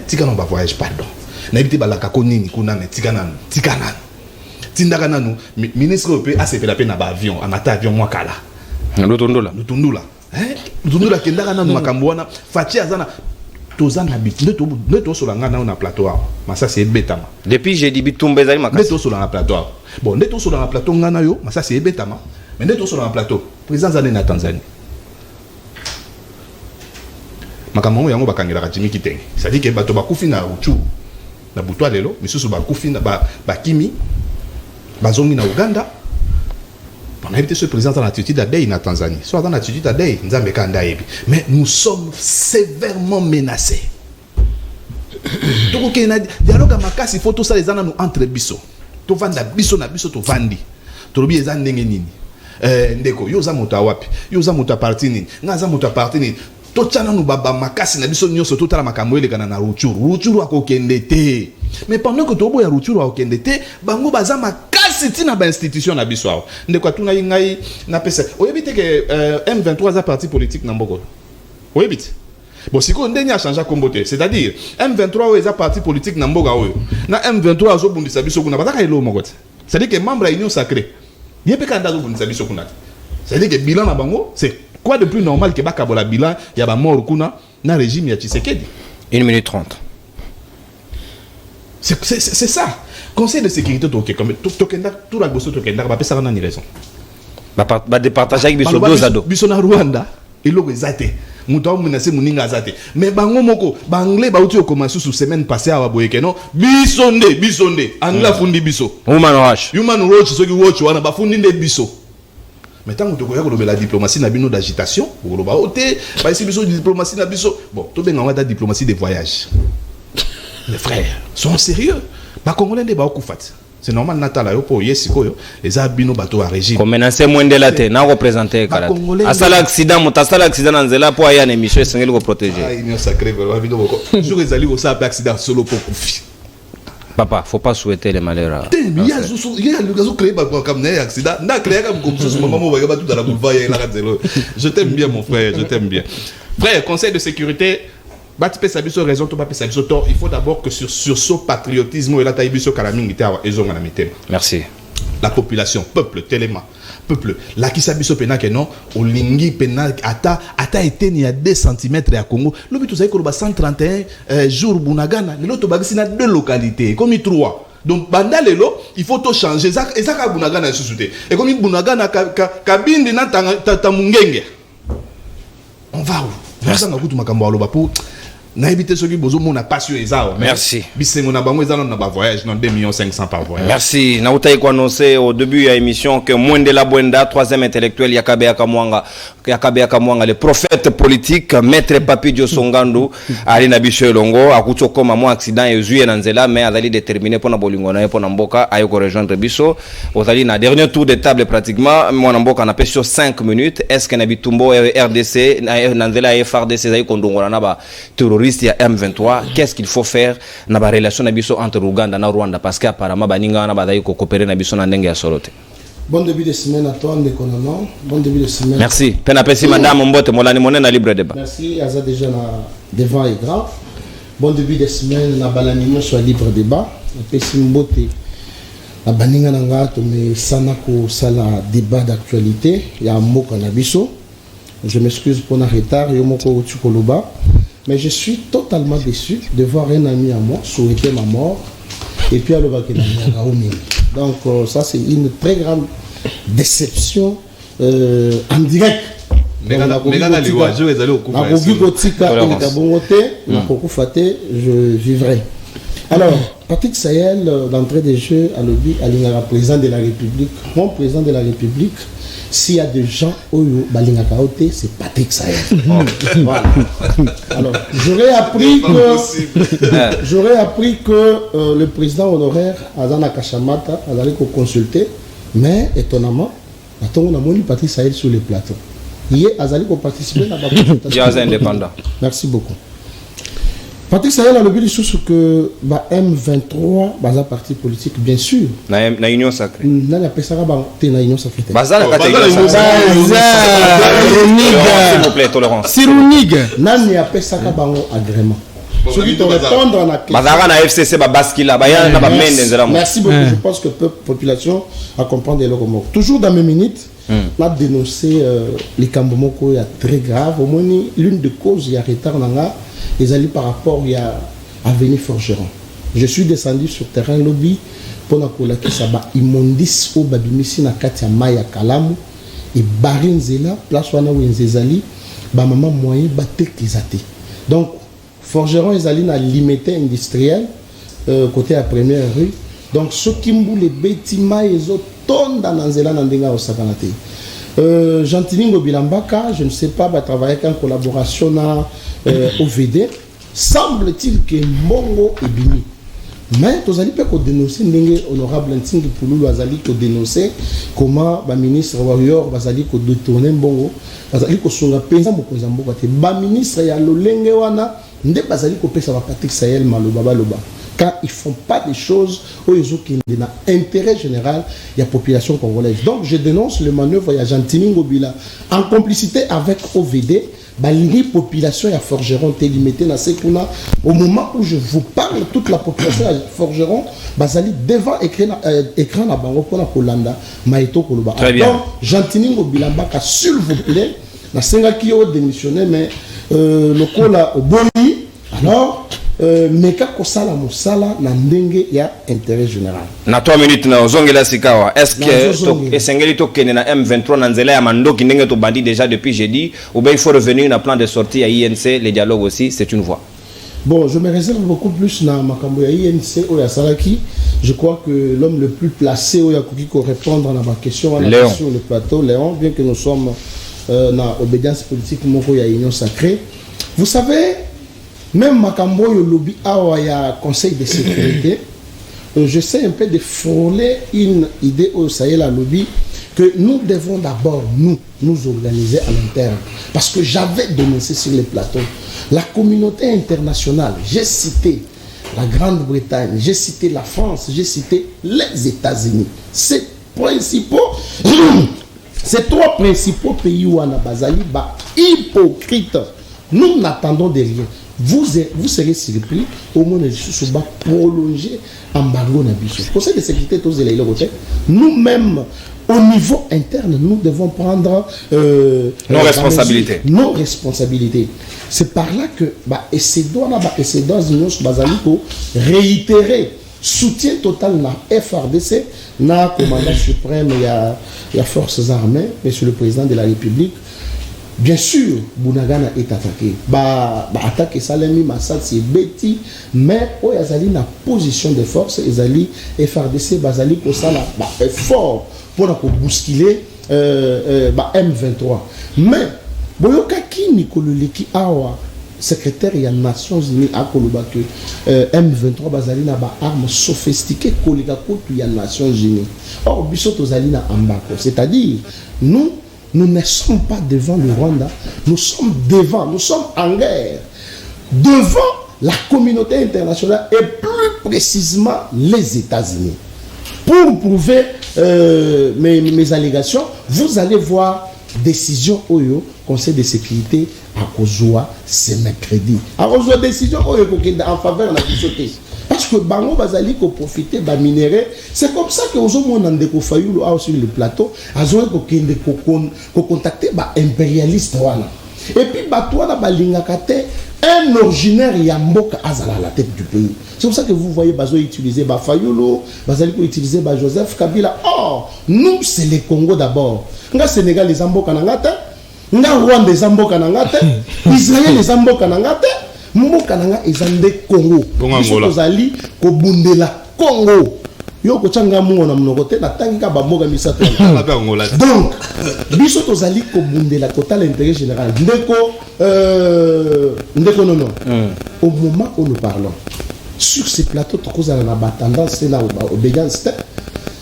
Tika non ba voyage, pardon. Na ebité balaka konini kuna ne tikanan tindaka nanu ministre européen a se fait la peine na ba avion amata avion mwakala lutundula lutundula kendaka nanu makambo wana fachi azana tozana bit neto solanga na plateau masa c'est betama depuis j'ai dit bitumba ezali makasi neto solanga plateau bon neto solanga plateau ngana yo masa c'est betama mais neto solanga plateau président zane na Tanzanie makambo yango bakangela ka Jimmy Kitenge c'est-à-dire que bato bakufi na Ruchu na butwa lelo misusu bakufi na bakimi bazongi na Uganda on a évité ce président dans l'attitude d'Adei na Tanzanie soit dans l'attitude d'Adei nzambe kanda yebi mais nous sommes sévèrement menacés donc il y a dialogue makasi faut tout ça les ananu entre biso to vanda biso na biso to vandi to lobi ezan ndenge nini ndeko yo za moto wapi yo za moto parti nini nga za moto parti nini tochana nous baba makasi na biso nyonso totala makambo ele kana na ruchuru akokende te mais pendant que tobo ya ruchuru akokende te bango baza makasi tina ba institution na biso awo ndeko tuna ngai na pesa oyebite ke M23 za parti politique na mboko oyebite bon siko ndenya a changer kombote c'est-à-dire M23 oyo za parti politique na mboka oyo na M23 azobundisa biso kuna bataka elo mokote c'est-à-dire que membre ya union sacrée yepe kanda azobundisa biso kuna c'est-à-dire que bilan na bango c'est quoi de plus normal que bakabola bilan ya ba mort kuna na régime ya Tshisekedi 1 minute 30 c'est ça conseil de sécurité to comme tokenda tout la gosso tokenda ba pesa na ni raison ba départager avec biso dos à dos biso na Rwanda eloko ezate muto menacé muninga azate mais bango moko ba anglais ba uti commencer sous semaine passée à boyeke no bisonde angla fundi biso human watch soki watch wana ba fundi nde biso. Mais tant que tu as la diplomatie d'agitation, la diplomatie bon, tu as la diplomatie de voyage. Les frères sont sérieux. Les Congolais ne sont pas c'est normal, Natala, les abino bateau à régime. Comme menacer moins de la terre, non représenté. À ça l'accident, dans zela pour aller en émission, c'est le protéger. Ah, il est sacré, je vais aller au sabre accident solo pour confier. Papa, faut pas souhaiter les malheurs. Il y a créé comme un accident. Je t'aime bien, mon frère, je t'aime bien. Frère, conseil de sécurité, il faut d'abord que sur ce patriotisme, merci. La population, peuple, téléma, peuple, la qui s'habille pena que non, au lingi pena, ata été ni à 2 cm à Congo, le but, vous savez, 131 jours, Bunagana, l'autre bagage, c'est 2 localités, comme il 3. Donc, bandalelo, il faut tout changer. Et ça, c'est Bunagana, et comme il Bunagana, kabindi na tamungenge. On va où? Merci. Na éviter ceux qui besoin mon a passion ezao. Merci. Bisengo na bango ezalo na ba voyage non 2,5 par voyage. Merci. Na utai ko annoncer au début de l'émission que Mwendela Bwenda, 3e intellectuel Yakabe Akamwanga, le prophète politique maître Papi Diosongandu ali na biso elongo akuto koma mo accident ezui na nzela mais azali déterminé pour na bolingo na pour na mboka ayo ko rejoindre biso. Ozali na dernier tour de table pratiquement mo na mboka na pesio 5 minutes. Est-ce que na bitumbo RDC na nzela FARDC zai kondongola na ba terroriste ya M23, qu'est-ce qu'il faut faire na ba relation na biso entre Uganda na Rwanda parce que apparemment baninga na badai ko coopérer na biso na ndenge ya solote. Bon début de semaine à toi Ndekonono. Bon début de semaine. Merci. Pena pesi madame Mbote Molani Monena libre débat. Merci, Aza déjà devant et grave. Bon début de semaine, na balanimo sur libre débat. Na Simbote, na baninga nanga to me sanako sala débat d'actualité. Ya moko na biso. Je m'excuse pour le retard, yomoko Tchukoloba. Mais je suis totalement déçu de voir un ami à moi souhaiter ma mort et puis à l'Obakénami. Donc ça c'est une très grande déception en direct. Je vivrai. Alors, Patrick Sahel, d'entrée des jeux, a lobby, à président de la République. Mon président de la République, s'il y a des gens au Balingakaote, c'est Patrick Sahel. Voilà. Alors, j'aurais appris que le président honoraire, Azana Kashamata, a allé consulter, mais étonnamment, on a mis Patrick Sahel sur le plateau. Hier, Azali a participé à la consultation. Indépendant. Merci beaucoup. Patrick Sahel a le but de que M23, un parti politique, bien sûr. Na union sacrée. N'a pas ça na union sacrée. Bazar la s'il vous plaît, tolérance. Sirounig. N'a pas ça agrément. Ceux qui te répondre à la question. Bazar na FCC baskila baya na ba mende. Merci beaucoup. Je pense que la population a compris les locaux. Toujours dans mes minutes. On a dénoncé les Kambomoko très grave. Au moins, l'une des causes, il y a retard les alliés par rapport à Avenue Forgeron. Je suis descendu sur terrain lobby pour que ça va immondice au babimisi na katia maya kalamu et barinzela place wana wenzezali ba maman moyen batte kizate. Donc Forgeron les alliés na limité industriel côté à première rue. Donc ceux qui mboule les bâtiments les autres dans Nanzela Nandenga au Sakanate. Jantiningo Bilambaka, je ne sais pas, va travailler en collaboration au VD. Semble-t-il que Mongo est bini. Mais tu as dit que dénoncer, honorable Ntingi Pouloulou a dit dénoncer comment le ministre Warrior va dire que détourner Mongo, va dire que son paysan beaucoup zamboka te. Le ministre ya lolenge wana, ndé va dire que pesa va Patrick Sahel maloba loba. Quand ils ne font pas des choses où ils ont intérêt général, il y a la population congolaise. Donc je dénonce le manœuvre, il y a Gentini Ngobila, en complicité avec OVD, la population à Forgeron est limitée dans ce qu'on a. Au moment où je vous parle, toute la population à Forgeron, basali devant écran à Bango pour la Kolanda, Maïto Koloba. Donc Gentini Ngobila, s'il vous plaît, la Senga qui a démissionné, mais le Kola au Boni, alors. Mais quand sala musala na ndenge ya intérêt général. Na 3 minutes na ozongela sikawa. Est-ce que esengeli to kene na M23 na nzela ya mandoki ndenge to bandi déjà depuis jeudi ou bien il faut revenir na plan de sortie à INC, les dialogues aussi, c'est une voie. Bon, je me réserve beaucoup plus na makambo ya INC ou ya Salaki. Je crois que l'homme le plus placé ou ya ko répondre à ma question sur le plateau, Léon, bien que nous sommes na obédience politique moko ya union sacrée. Vous savez, même Makambo yo lobby ya conseil de sécurité, j'essaie un peu de frôler une idée au Sahel à lobby que nous devons d'abord nous organiser à l'interne. Parce que j'avais dénoncé sur les plateaux la communauté internationale. J'ai cité la Grande-Bretagne, j'ai cité la France, j'ai cité les États-Unis. Ces trois principaux pays où on a basali hypocrites. Nous n'attendons de rien. Vous serez surpris au moins de prolonger embargo Nabiso. Conseil de sécurité, tous les nous-mêmes, au niveau interne, nous devons prendre nos responsabilités. Nos responsabilités. C'est par là que réitérer soutien total na FRDC, na commandant suprême, il y a forces armées, monsieur le président de la République. Bien sûr, Bunagana est attaqué. Attaquer Salemi, Massad, c'est Betty, mais il y a une position de force, Ezali, FRDC, Bazali, pour ça, effort pour bousculer M23. Mais, Boyokaki Nikololeki Awa, secrétaire des Nations Unies, a que M23 Bazali n'a pas armes sophistiquées collègues des Nations Unies. Or, Bissot Ozali n'a Ambako. C'est-à-dire, nous ne sommes pas devant le Rwanda, nous sommes en guerre, devant la communauté internationale et plus précisément les États-Unis. Pour prouver mes allégations, vous allez voir décision Oyo, Conseil de sécurité à kozwa ce mercredi à kozwa décision en faveur de la société parce que bango bazali ko profiter ba minerai c'est comme ça que ozo mona ndeko Fayulu a sur le plateau azo ko kende ko contacter ba impérialiste wana et puis ba toi na balingaka te un originaire ya mboka azala à la tête du pays. C'est pour ça que vous voyez bazo utiliser ba Fayulu bazali ko utiliser ba Joseph Kabila. Oh nous c'est le Congo d'abord nga Sénégal les amboka na ngata nga Rwanda les amboka na ngata Israël les amboka na ngata mboka na nga ezande Congo biso tozali ko bundela Congo yo ko changa mungo na mnoko te na tangika ba mboka misato donc biso tozali ko bundela total intérêt général ndeko non au moment où nous parlons sur ces plateaux tokozala na ba tendance na obédience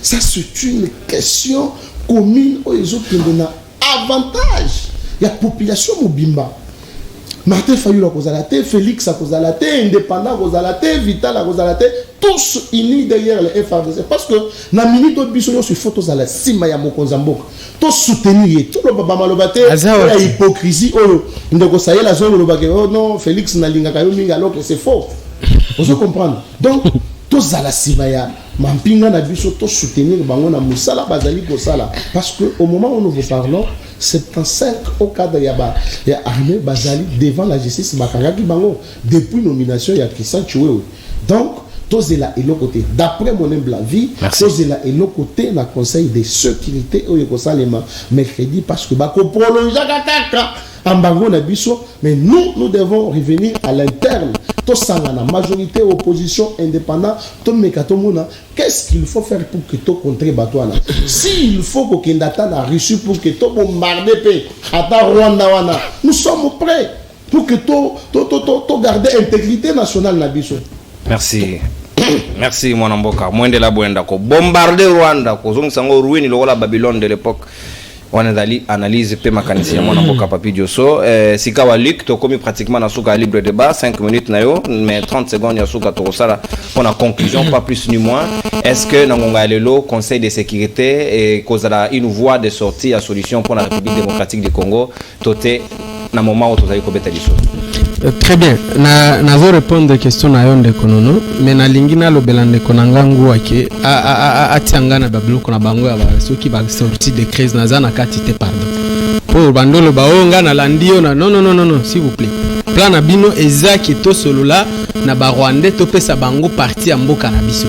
ça c'est une question commune aux autres na avantage ya population mobimba Martin Fayulu a causé la tête, Félix a causé la tête, Indépendant a causé la tête, Vital a causé la tête, tous unis derrière le FRDC. Parce que dans la minute de Bissonio sur photos à la Sima ya Mokonzambok, tous soutenir, tout le baba malobate, la hypocrisie, oh, ndeko saye la zone lobake, oh non, Félix na linga kayomi alors que c'est faux. Vous comprenez? Donc, tous à la Sima ya Mampinga na biso, tous soutenir bango na musala bazali kosala. Parce que au moment où nous vous parlons, 75 au cadre ya armée bazali devant la justice bakangaki bango depuis nomination ya Christian Chiwewe. Donc tous est là et l'autre côté d'après mon humble avis tous est là et l'autre côté na conseil de sécurité au Yekosalema mercredi parce que bako prolonger kataka ambango na biso mais nous devons revenir à l'interne tous ça la majorité opposition indépendant tout mekatomona qu'est-ce qu'il faut faire pour que tout contrer Batouana s'il faut que Kendata na Russie pour que tout bombarder pe ata Rwanda wana nous sommes prêts pour que tout garder intégrité nationale na biso. Merci. Merci mon amboka mwende la bwenda ko bombarder Rwanda ko zongisango ruini lokola Babylone de l'époque. On a analyse pe makanisi ya mwana mboka Papi Dioso sikawa Luc to komi pratiquement na suka libre débat 5 minutes na yo mais 30 secondes ya suka to sala pour la conclusion pas plus ni moins est-ce que nangonga lelo conseil de sécurité et kozala une voie de sortie à solution pour la République démocratique du Congo toté na moment où tozali ko beta liso. Très bien na zo répondre aux questions na yonde konono mais na lingina lo belande konanga nguake a tiangana babiloko na bango ya soki ba sortie de crise na zana katite pardon pour bandolo baonga na landio na non s'il vous plaît plan na bino ezaki to solola na ba Rwandais to pesa bango parti ya mboka na biso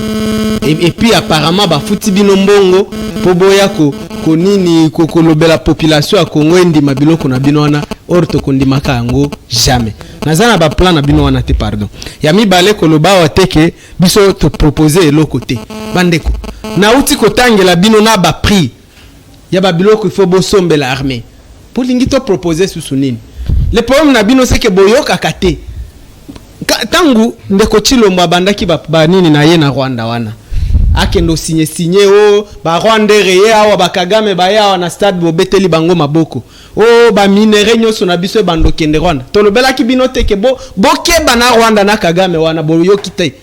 et puis apparemment ba futi bino mbongo po boya ko nini ko lobela population ya Congo ndi mabiloko na bino wana orto kondimaka yango jamais nazana ba plan na bino wana te pardon ya mibale ko loba wateke biso te proposer eloko te bandeko na uti ko tangela bino na ba prix ya ba biloko il faut bosombela armée pour lingi to proposer susunini le problème na bino c'est que boyoka kate tangu ndeko Chilombo bandaki ba nini na ye na Rwanda wana akendo signé o ba Rwandais reye awa ba Kagame ba ya na stade bobeteli bango maboko o ba minere nyoso na biso bando kende Rwanda tolobela ki bino teke bokeba na Rwanda na Kagame wana boyoki te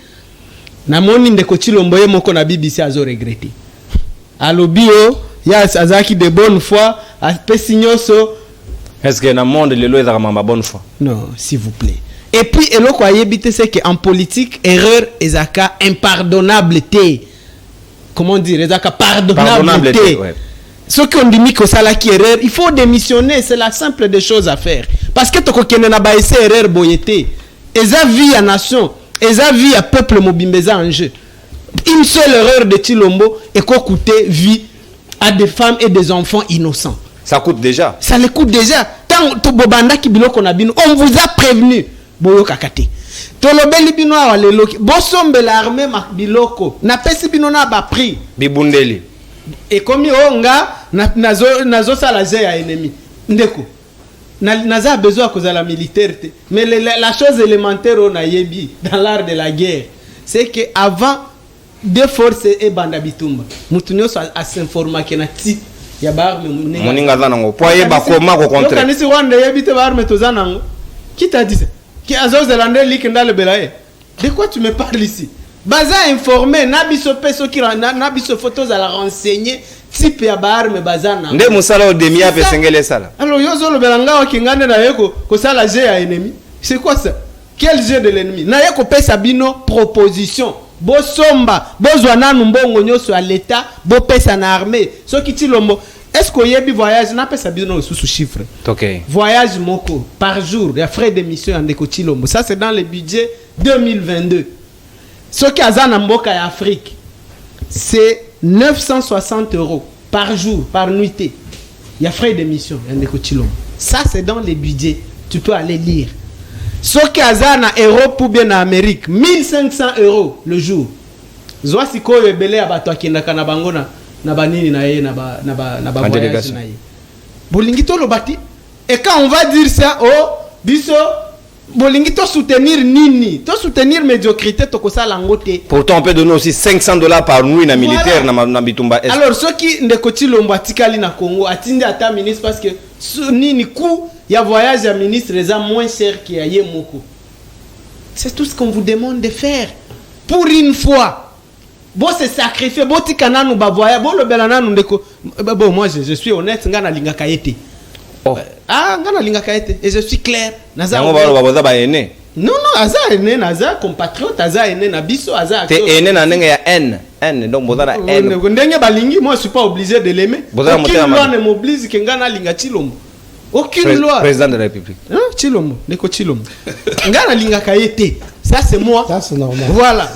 na moni ndeko Chilombo ye moko na BBC azo regretter alobio ya azaki de bonne foi a pesi nyoso. Est-ce que dans le monde lelo ezaka ma bonne foi? Non s'il vous plaît. Et puis eloko ayebite c'est que en politique erreur ezaka impardonnable te. Comment dire, ezaka pardonnable te. Ouais. Ceux qui ont dit que ça la qui erreur, il faut démissionner, c'est la simple des choses à faire. Parce que toko kende na ba ese erreur boyete. Eza vie à nation, eza vie à peuple mobimbeza en jeu. Une seule erreur de Chilombo et quoi coûter vie à des femmes et des enfants innocents. Ça coûte déjà. Ça les coûte déjà. Tant to bobanda ki biloko na bino, on vous a prévenu. Boyo kakate. Tolobeli bino awa lelo bosombe l'armée mak biloko. Na pesi bino na ba prix. Bibundeli. Et comme onga nazo sala ya ennemi. Ndeko. Naza a besoin cause la militaire. Mais la chose élémentaire on a yebi dans l'art de la guerre, c'est que avant deux forces et banda bitumba. Mutunyo a s'informer que na ti ya ba arme moninga zanango. Poye ba koma ko contre. Kanisi wande yebite ba arme to zanango. Qui t'a dit ça? Qui a zélandais lik dans le belaye. De quoi tu me parles ici? Baza informé, nabiso peso qui nabiso photos à la renseigner type ya baarme bazana nde musala odemi ya pesengele sala. Alors yozo lo belanga wa kingane na yeko ko sala jeu ya ennemi. C'est quoi ça? Quel jeu de l'ennemi? Na yeko pesa bino proposition. Bo somba, bo zwana mbongo nyoso à l'état, bo pesa na armée. So kiti lombo. Est-ce que yebi voyage na pesa bino sous chiffre? OK. Voyage moko par jour, il y a frais d'émission en décoti lombo. Ça c'est dans le budget 2022. Ce qui a zana mboka ya Afrique, c'est 960 € par jour, par nuitée. Il y a frais d'émission en décoti lombo. Ça c'est dans le budget. Tu peux aller lire. Ce qui a zana Europe ou bien en Amérique, 1500 € le jour. Zwa siko yebele abato akenda kana bango na banini na ye na ba voyage na ye. Bolingi to lobati. Et quand on va dire ça, oh, biso bolingi to soutenir nini? To soutenir médiocrité to kosa langote. Pourtant on peut donner aussi $500 par nuit na militaire Voilà. na bitumba est. Alors ceux qui ndekoti lombo atikali na Congo atindi ata ministre parce que nini coût ya voyage ya ministre est moins cher que ya moko. C'est tout ce qu'on vous demande de faire pour une fois. Bon se sacrifier, bon tikana nou ba voyage, bon le belana nou ndeko. Bon moi je suis honnête, ngana linga kaete. Oh. Ah ngana linga kaete et je suis clair. Naza. Yango ba boza ba ene. Non aza ene naza compatriote aza ene na biso aza. Te ene na ndenge ya N donc boza na N. Ndenge balingi, moi je suis pas obligé de l'aimer. Aucune loi ne m'oblige que ngana linga chilombo. Aucune loi. Président de la République. Hein? Chilombo, Neko Chilombo. Ngana linga kaete. Ça c'est moi. Ça c'est normal. Voilà.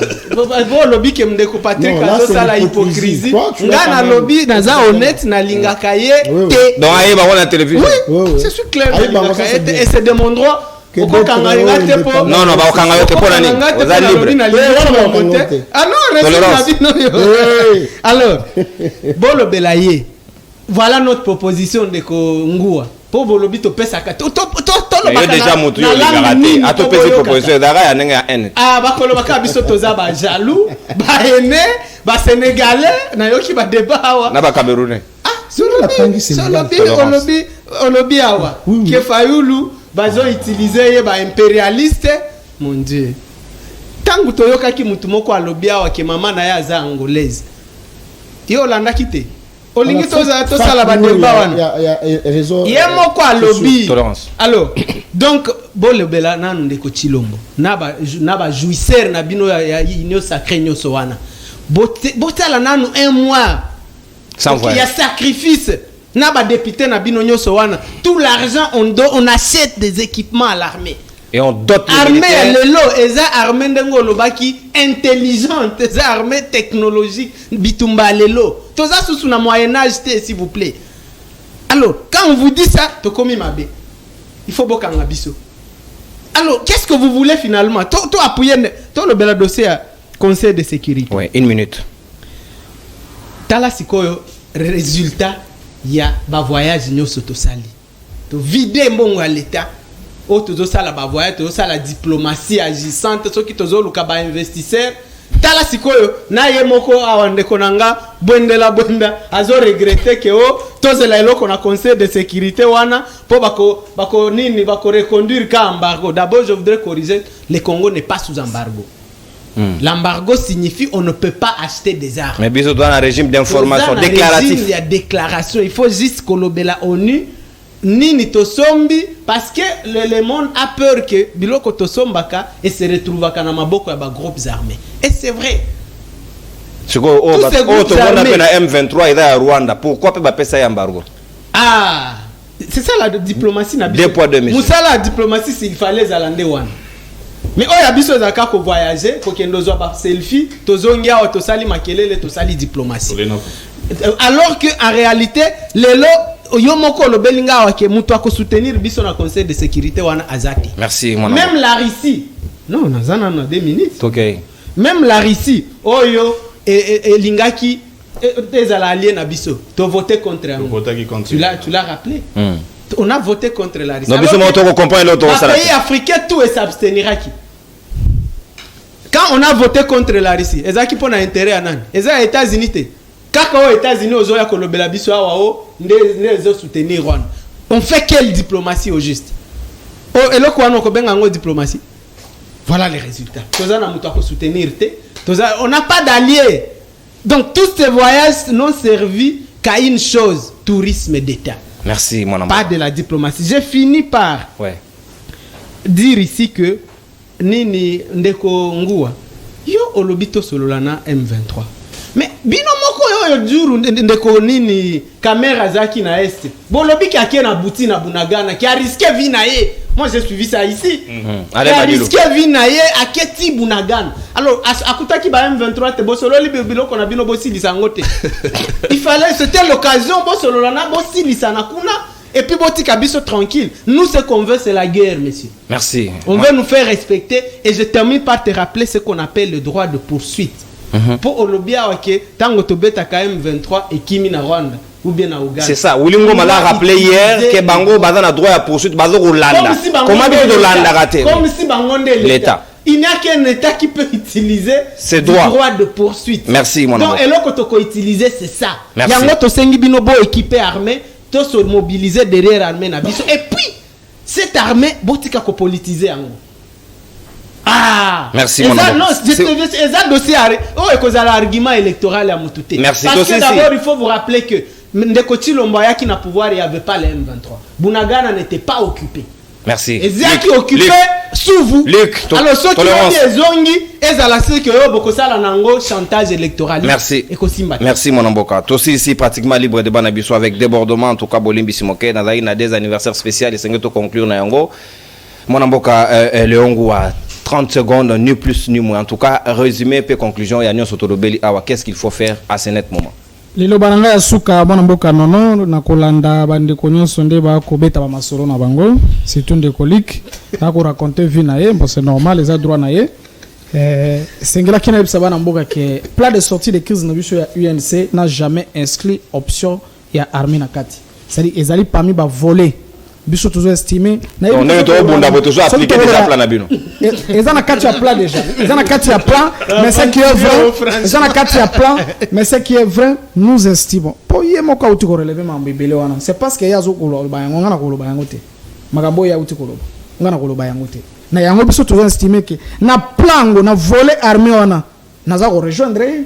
Bon lobby que m'deko Patrick Non, là, ça la c'est hypocrisie. toi, tu l'as Ngana quand même. lobby naza honnête na linga kaete. Oui. Donc aye ba la télévision. Oui, c'est sûr clair. Aye, bah, Linga ça, c'est kaete bien. et c'est de mon droit. Que Pourquoi d'autres quand on indépendants. te po? Non non ba okanga yote pona nini. Oza libre. Ah non, Tolérance. reste la vie. Oui. Alors, Bolo Belaye, voilà notre proposition de Ngua. Pour Bolobi to pesa ka. Il y a déjà mutu yo lingarate. A to pesa proposition dara ya ndenge ya N. Ah bakolo baka biso toza ba jaloux, ba ene, ba sénégalais na yoki ba débat awa. Na ba Camerounais. Ah, la Tanguy Sénégal. olobi awa. Oui, oui. Ke Fayulu bazo utiliser ye ba impérialiste. Mon Dieu. Tangu toyoka ki mutu moko alobi awa ke mama na ya aza angolaise. Yo landa kite. Olingi toza sala ba débat wana. Il y a raison. Yemo kwa lobby. Tolérance. Alors, donc bolebela nanu ndeko Chilombo. Na ba jouisseur na bino ya inyo sacré nyoso wana. Botala nanu un mois. Sans Il y a voyage. sacrifice. Na ba député na bino nyoso wana. Tout l'argent on achète des équipements à l'armée. Et on dote les Armée militaires. lelo eza armée ndengo lobaki intelligente, eza armée technologique bitumba lelo. Toza sous na moyen âge s'il vous plaît. Alors, quand on vous dit ça, to komi mabe. Il faut bokanga biso. Alors, qu'est-ce que vous voulez finalement? To appuyer to le bel dossier à Conseil de sécurité. Ouais, 1 minute. Tala sikoyo résultat ya ba voyage nyoso to sali. To vider mbongo à l'état. O tozo sala ba voyage, tozo sala diplomatie agissante, ceux qui tozo luka ba investisseur. Tala sikoyo na ye moko awande konanga bwenda azo regretter que o tozela eloko na conseil de sécurité wana po bako nini bako reconduire ka embargo. D'abord je voudrais corriger, le Congo n'est pas sous embargo. L'embargo signifie on ne peut pas acheter des armes. Mais biso doit un régime d'information déclaratif. Il y a déclaration, il faut juste kolobela ONU nini tosombi parce que le monde a peur que biloko tosombaka et se retrouvaka na maboko ya ba groupes armés. Et c'est vrai. Ce ko o ba o to wana pe na M23 ida ya Rwanda. Pourquoi pe ba pesa ya embargo? Ah, c'est ça la diplomatie na biso. Deux poids, deux mesures. Moussa la diplomatie s'il fallait zalande wana. Mais oya biso zaka ko voyager, ko kendo zo ba selfie, tozongia o tosali makelele, tosali diplomatie. Alors que en réalité, lelo yomoko lo belinga wa ke mutu ako soutenir biso na conseil de sécurité wana azati. Merci mon Même la Russie. Non, nazana na 2 minutes. OK. Même la Russie, oyo et lingaki ezala allié na biso. To voter contre un. Tu l'as rappelé. On a voté contre la Russie. Non, biso mo to ko comprendre l'autre ça. Les pays africains tout et s'abstenira qui. Quand on a voté contre la Russie, ezaki pona intérêt à nani? Eza États-Unis te. Kaka aux États-Unis ozoya kolobela biso awa o ndezo soutenir Rwanda. On fait quelle diplomatie au juste? Oh eloko wana ko benga ngo diplomatie. Voilà les résultats. Toza na mutu ko soutenir te. Toza on n'a pas d'alliés. Donc tous ces voyages n'ont servi qu'à une chose, tourisme d'État. Merci, mon amour. Pas de la diplomatie. J'ai fini par dire ici que Nini Ndeko Ngua, yo olobito sololana M23. Mais bino moko yo juru Ndeko Nini caméra zaki na est. Bon lobi ki akie na buti na Bunagana qui a risqué vie na ye. Moi j'ai suivi ça ici. Qui a risqué vie na ye aketi Bunagana. Alors akutaki ba M23 te bo sololi biloko na bino bosi lisangote. Il fallait, c'était l'occasion bo sololana bosi lisana kuna. Et puis, Botika Bisso tranquille. Nous, ce qu'on veut, c'est la guerre, monsieur. Merci. On veut nous faire respecter. Et je termine par te rappeler ce qu'on appelle le droit de poursuite. Pour Olobia, ok, Tango Tobeta KM23 et Kimi na Rwanda. Ou bien à Ouganda. C'est ça. Oulingo m'a rappelé hier que Bango Bazan a droit à poursuite. Bazo Rolanda. Comment bien Rolanda raté? Comme si Bangonde l'État. Il n'y a qu'un État qui peut utiliser ce droit de poursuite. Merci, mon ami. Donc, et là, quand on utilise, c'est ça. Merci. Il y a un autre Binobo équipé armé. Tous se mobiliser derrière l'armée Nabiso. Et puis, cette armée, botika ko politiser en merci mon ami. Non, c'est ça dossier. Oh, et cause à l'argument électoral à Moutouté. Merci. Parce que d'abord, il faut vous rappeler que Ndekoti Lomboya qui n'a pouvoir, il n'y avait pas les M23. Bunagana n'était pas occupé. Merci. Et Zia qui occupait sous vous. Alors, ceux qui ont dit Zongi, ils ont laissé que beaucoup ça nango chantage électoral. Merci. Merci mon amboka. Aussi ici pratiquement libre de Banabiso avec débordement en tout cas Bolimbi Simoke. Nous avons des anniversaires spéciaux et c'est que conclure na yango. Mon amboka Leongo a 30 secondes ni plus ni moins. En tout cas résumé et conclusion ya nyonso tolobeli awa qu'est-ce qu'il faut faire à ce net moment. Lilo bananga ya suka bana mboka nono na kolanda bandeko nyonso nde ba kobeta ba masolo na bango c'est une décolique na ko raconter vie na ye c'est normal les a droit na ye sengela kina yebisa bana mboka ke plan de sortie de crise na biso ya UNC n'a jamais inscrit option ya armée na kati c'est-à-dire ezali parmi ba voler biso toujours estimé na on est au bunda boto so appliquer déjà plan na bino ezana kati ya plan déjà ezana kati ya plan mais ce qui est vrai ezana kati ya plan mais ce qui est vrai nous estimons po yemo ka uti ko relever mambo ibele wana c'est parce que yazo ko ba yango ngana ko lo ba yango te makambo ya uti ko lo ngana ko lo ba yango te na yango biso toujours estimé que na plango na voler armée wana naza ko rejoindre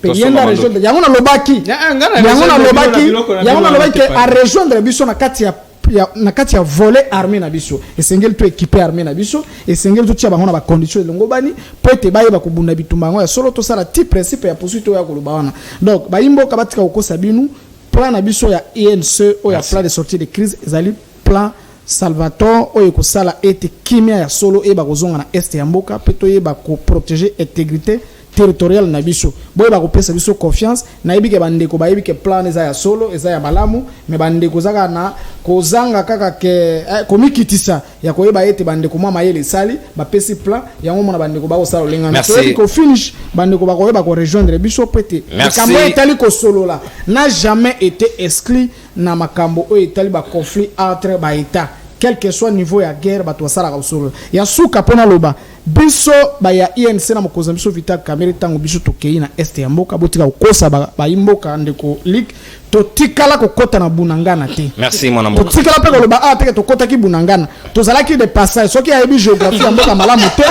peyenda rejoindre yango na lobaki yango na lobaki a rejoindre biso na kati ya voler armée na biso esengeli to équiper armée na biso esengeli to tia bango na ba conditions longo bani po ete baye ba kubunda bitumba ngo ya solo to sala ti principe ya poursuite ya koloba wana donc bayimbo ka batika kokosa binu plan na biso ya INC o ya plan de sortie de crise ezali plan Salvatore oyo kosala ete kimia ya solo e ba kozonga na est ya mboka peto ye ba ko protéger intégrité territorial na biso boye ba kopesa biso confiance na yebike bandeko ba yebike plan eza ya solo eza ya malamu me bandeko zaka na kozanga kaka ke komikitisa ya koyeba ete bandeko mwa mayele sali ba pesi plan yango mona bandeko ba kosala lengana to ko finish bandeko ba koyeba ko rejoindre biso pete makambo etali ko solola n'a jamais été exclu na makambo o etali ba conflit entre ba état quel que soit niveau ya guerre ba to sala ka solo ya suka pona loba biso ba ya INC na mokoza biso Vital Kamerhe tango biso tokei na est ya mboka botika kokosa ba imboka ndeko ligue totikala kokota na Bunangana te. Merci mon amour. Totikala pe koloba teke tokota ki Bunangana tozalaki de passage soki ya yebi géographie ya mboka malamu te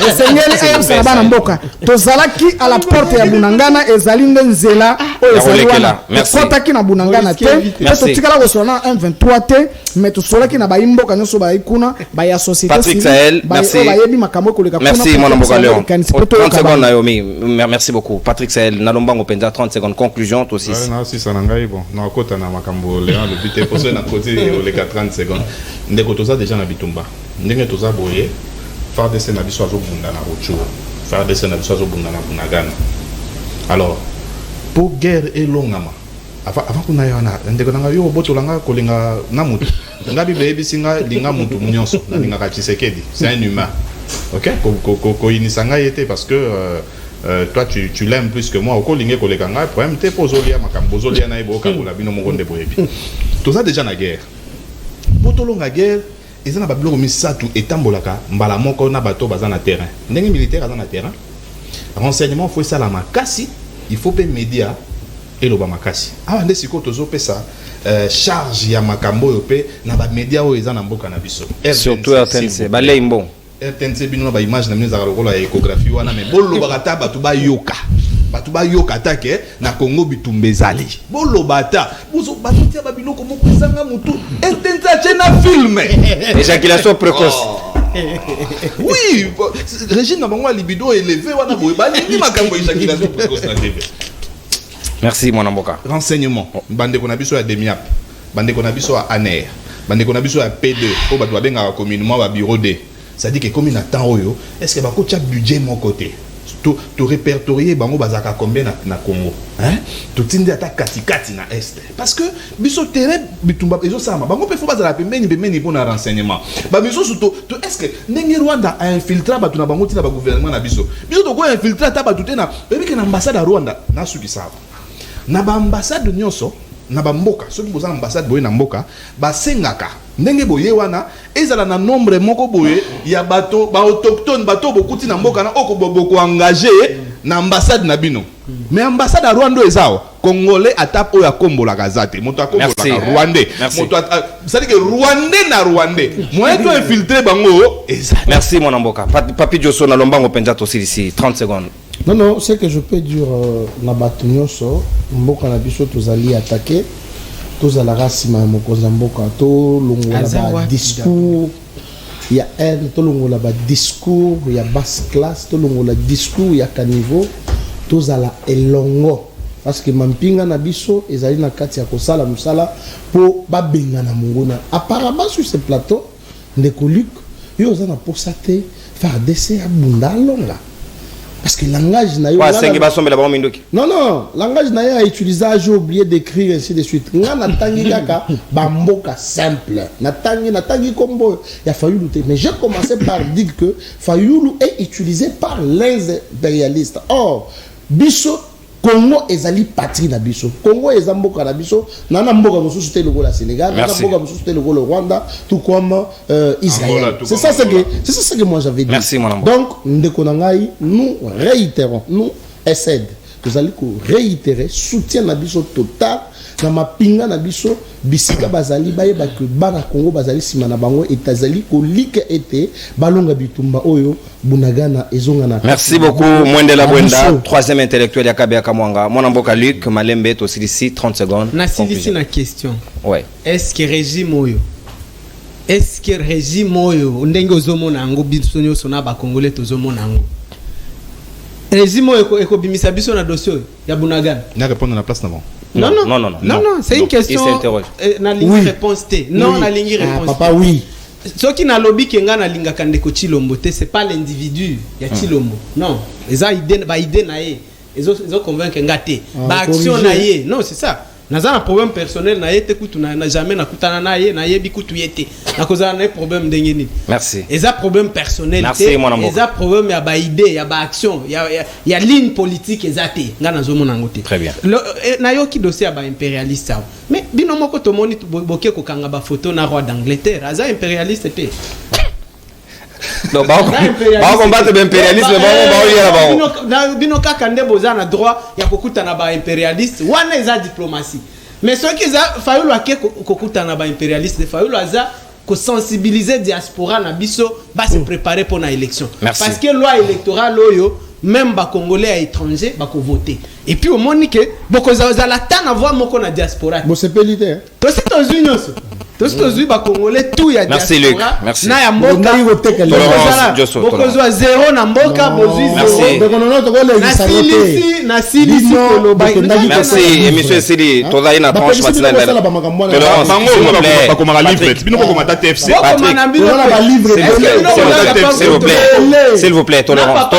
esengeli ayebisa bana mboka tozalaki à la porte ya Bunangana ezali nzela oyo ezali wana tokotaki na Bunangana te totikala kosola na M23 te mais tosolaki na ba imboka nyonso ba ikuna ba ya société Patrick Sahel merci. Merci mon amboka Léon. 30 secondes Naomi. Merci beaucoup. Patrick Sahel Nalombango Penza 30 secondes conclusion toi aussi. Non si ça n'angai bon. Na kota na makambo Léon le but est pour ça na côté les 30 secondes. Ndeko toza déjà na bitumba. Ndenge toza boye faire des na biso azo bunda na rocho. Faire des na biso azo bunda na Bunagana. Alors pour guerre et longama. Avant qu'on aille na ndeko nanga yo botolanga kolinga na mutu. Ngabi bebi singa linga mutu munyonso na linga Tshisekedi. C'est un humain. OK ko inisanga yete parce que toi tu l'aimes plus que moi au lingé kolekanga problème te pozolia makambo zolia na ebo kabola bino mongonde boyebi tout ça déjà na guerre botolonga guerre ezana ba biloko misatu etambolaka mbala moko na bato baza na terrain ndenge militaire aza na terrain renseignement faut ça la makasi il faut pe média et lo ba makasi ah nde siko tozo pesa charge ya makambo yo pe na ba média o ezana mboka na biso surtout RTNC ba leimbo RTNC bino ba image na mine za rokola échographie wana mais bolo bakata batu ba yoka bato bayoka take na Congo bitumba ezali bolobata bozo bato tia babiloko moko ezanga mutu etenza chena film éjaculation précoce. Oui, régime na bango libido élevé wana boye balingi makambo éjaculation précoce na TV. Merci mon amboka. Renseignement bande ko na biso ya demiap bande ko na biso ya ANER bande ko na biso ya P2 o bato babenga communément ba bureau D. Ça dit que comme il attend oyo est-ce que ba ko tia budget mon côté to répertorier bango bazaka combien na Congo hein to tindi ata katikati na est parce que biso terrain bitumba ezo sama bango pe fo bazala pembeni pour na renseignement ba biso surtout to est-ce que ndenge Rwanda a infiltré batu na bango tina ba gouvernement na biso to ko infiltrer ata batu te na que na ambassade ya Rwanda na suki sabo na ba ambassade nyonso na ba mboka soki boza ambassade boye na mboka ba sengaka ndenge boye wana ezala na nombre moko boye ya bato ba autochtone bato bokuti na mboka na oko boko engagé na ambassade na bino mais ambassade ya Rwanda ezao congolais atap oya kombola kazate moto akombola ka rwandais moto c'est que rwandais na rwandais moi to infiltrer bango ezali. Merci mon amboka. Papi Josso na lombango penza to ici 30 secondes. Non, ce que je peux dire na bato nyonso mboka na biso tozali attaquer tozala sima ya mokonzi ya mboka tolongola ba discours ya haine tolongola ba discours ya basse classe tolongola discours ya caniveau tozala elongo parce que mampinga na biso ezali na kati ya kosala musala po babenga na mongona apparemment sur ce plateau ndeko Luc yo ozana posa te faire dessin ya bunda longa. Parce que le langage n'a non, langage n'a utilisé, j'ai oublié d'écrire ainsi de suite. N'a tangi kaka bamboka simple. N'a tangi combo. Il a fallu lutter. Mais j'ai commencé par dire que Fayoulou est utilisé par les impérialistes. Or, Bisso Congo ezali patrie na biso. Congo ezamboka na biso. Nana mboka mosusu te le Sénégal, nana mboka mosusu te le Rwanda, tout comme Israël. C'est ça ce que moi j'avais dit. Merci mon amour. Donc ndeko nangai, nous réitérons, nous essaie nous allons réitérer soutien na biso total na mapinga na biso bisika bazali baye ba que bana Congo bazali sima na bango etazali ko like ete balonga bitumba oyo bunagana ezonga na. Merci beaucoup Mwendela Bwenda, troisième intellectuel ya Kabea Kamwanga. Mon amboka Luc Malembe to ici 30 secondes. Na ici na question. Ouais. Est-ce que régime oyo ndenge ozomona ngo biso nyoso na ba Congolais tozomona ngo régime oyo bimisa biso na dossier ya bunagana na répondre na place d'avant. Non, c'est une question. Na ligne réponse T. Non, na ligne réponse. Papa oui. Ce qui na lobby kenga na linga kandeko Chilombo T, c'est pas l'individu ya Chilombo. Non, les a idée na ye. Ils ont convaincu ngate. Ba action na ye. Non, c'est ça. Naza un problème personnel na yete kutu na jamais na kutana na ye bikutu yete. Na koza na problème ndengeni. Merci. Ils a problème personnel. Merci mon amour. Ils a problème ya ba idée, ya ba action, ya ligne politique ezate. Ngana zo mona ngote. Très bien. Na yo ki dossier ya ba impérialiste. Mais bino moko to moni boke ko kanga ba photo na roi d'Angleterre. Aza impérialiste te. Non, ba combattre l'impérialisme, ba bino kaka nde boza na droit ya kokuta na ba impérialiste wana eza diplomatie. Mais ceux qui za Fayulu ake kokuta na ba impérialiste Fayulu aza ko sensibiliser diaspora na biso ba se préparer pour na élection. Merci. Parce que loi électorale oyo même ba congolais à étranger ba ko voter. Et puis au monique boko za la tana voix moko na diaspora. Bon c'est pelité. To c'est aux unions. Tous ba congolais tout ya merci diaspora. Luc, merci. Na ya mboka. Boko zo zéro na mboka bozui zéro. Na silisi koloba. Merci émission Sili toza ina tranche matinale. Tolérance. Ba komaka livre. Bino ko komata TFC. S'il vous plaît, tolérance.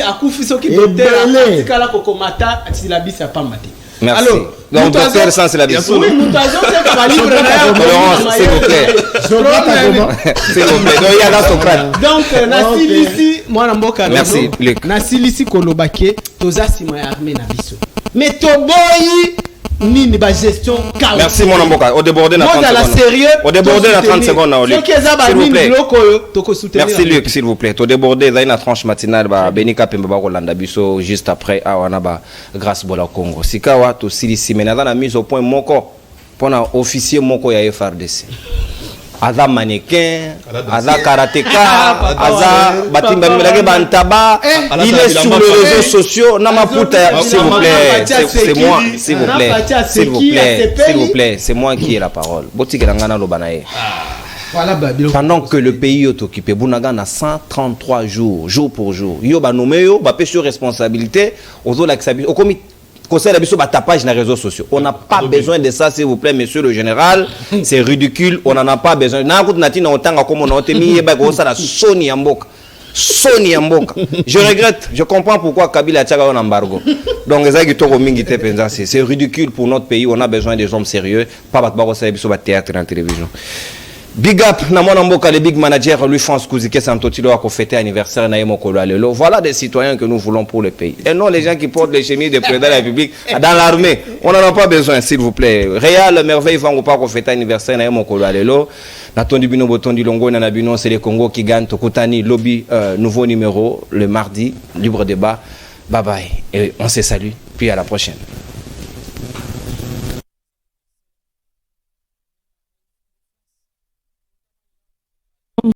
Akufi soki docteur atikala ko komata silabisa pambati. Merci. Alors, donc docteur sans syllabus. Oui, nous avons un livre tolérance, s'il vous plaît. S'il vous plaît. Donc il y a là Socrate. Donc nasilisi mwana mboka merci Luc. Nasilisi kolobake toza sima ya armée na biso. Mais toboyi nini ba gestion calme. Merci mon amboka. Au débordé na 30 secondes. Au débordé na 30 secondes na Luc. S'il vous plaît. Merci Luc, s'il vous plaît. Au débordé za ina tranche matinale ba Benika Pemba ba Rolanda biso juste après awana ba grâce bola Congo. Sikawa to silisi mena na mise au point moko pona officier moko ya FRDC. aza mannequin, aza karatéka, aza batimba milage bantaba, il est sur les réseaux sociaux. Namaputa, s'il vous plaît, c'est moi, s'il vous plaît, s'il vous plaît, s'il vous plaît, c'est moi qui ai la parole. Botikelangana lobanae. Pendant que le pays est occupé, Bounagan a 133 jours, jour pour jour. Yo ba nommé yo, ba pe sur responsabilité, ozo l'accepter. Au comité conseil d'habitude ba tapage dans les réseaux sociaux. On n'a pas besoin de ça, s'il vous plaît, monsieur le général. C'est ridicule, on n'en a pas besoin. Na kout nati na otanga comme on a temi ba ko ça la Sony Amboka. Sony Amboka. Je regrette, je comprends pourquoi Kabila a tiré un embargo. Donc c'est ridicule pour notre pays, on a besoin des hommes sérieux, pas battre sur le théâtre et la télévision. Big up, Namonamboka, le big manager, lui, France Kouzike Santotilo, a fêté anniversaire, Naïmokolo Alelo. Voilà des citoyens que nous voulons pour le pays. Et non les gens qui portent les chemises de président de la République dans l'armée. On n'en a pas besoin, s'il vous plaît. Réal, merveille, va pas fêter anniversaire, Naïmokolo Alelo. Natondi Bino Botondi Longo, Nanabino, c'est les Congo qui gagnent. Tokutani, lobby, nouveau numéro, le mardi, libre débat. Bye bye. Et on se salue. Puis à la prochaine.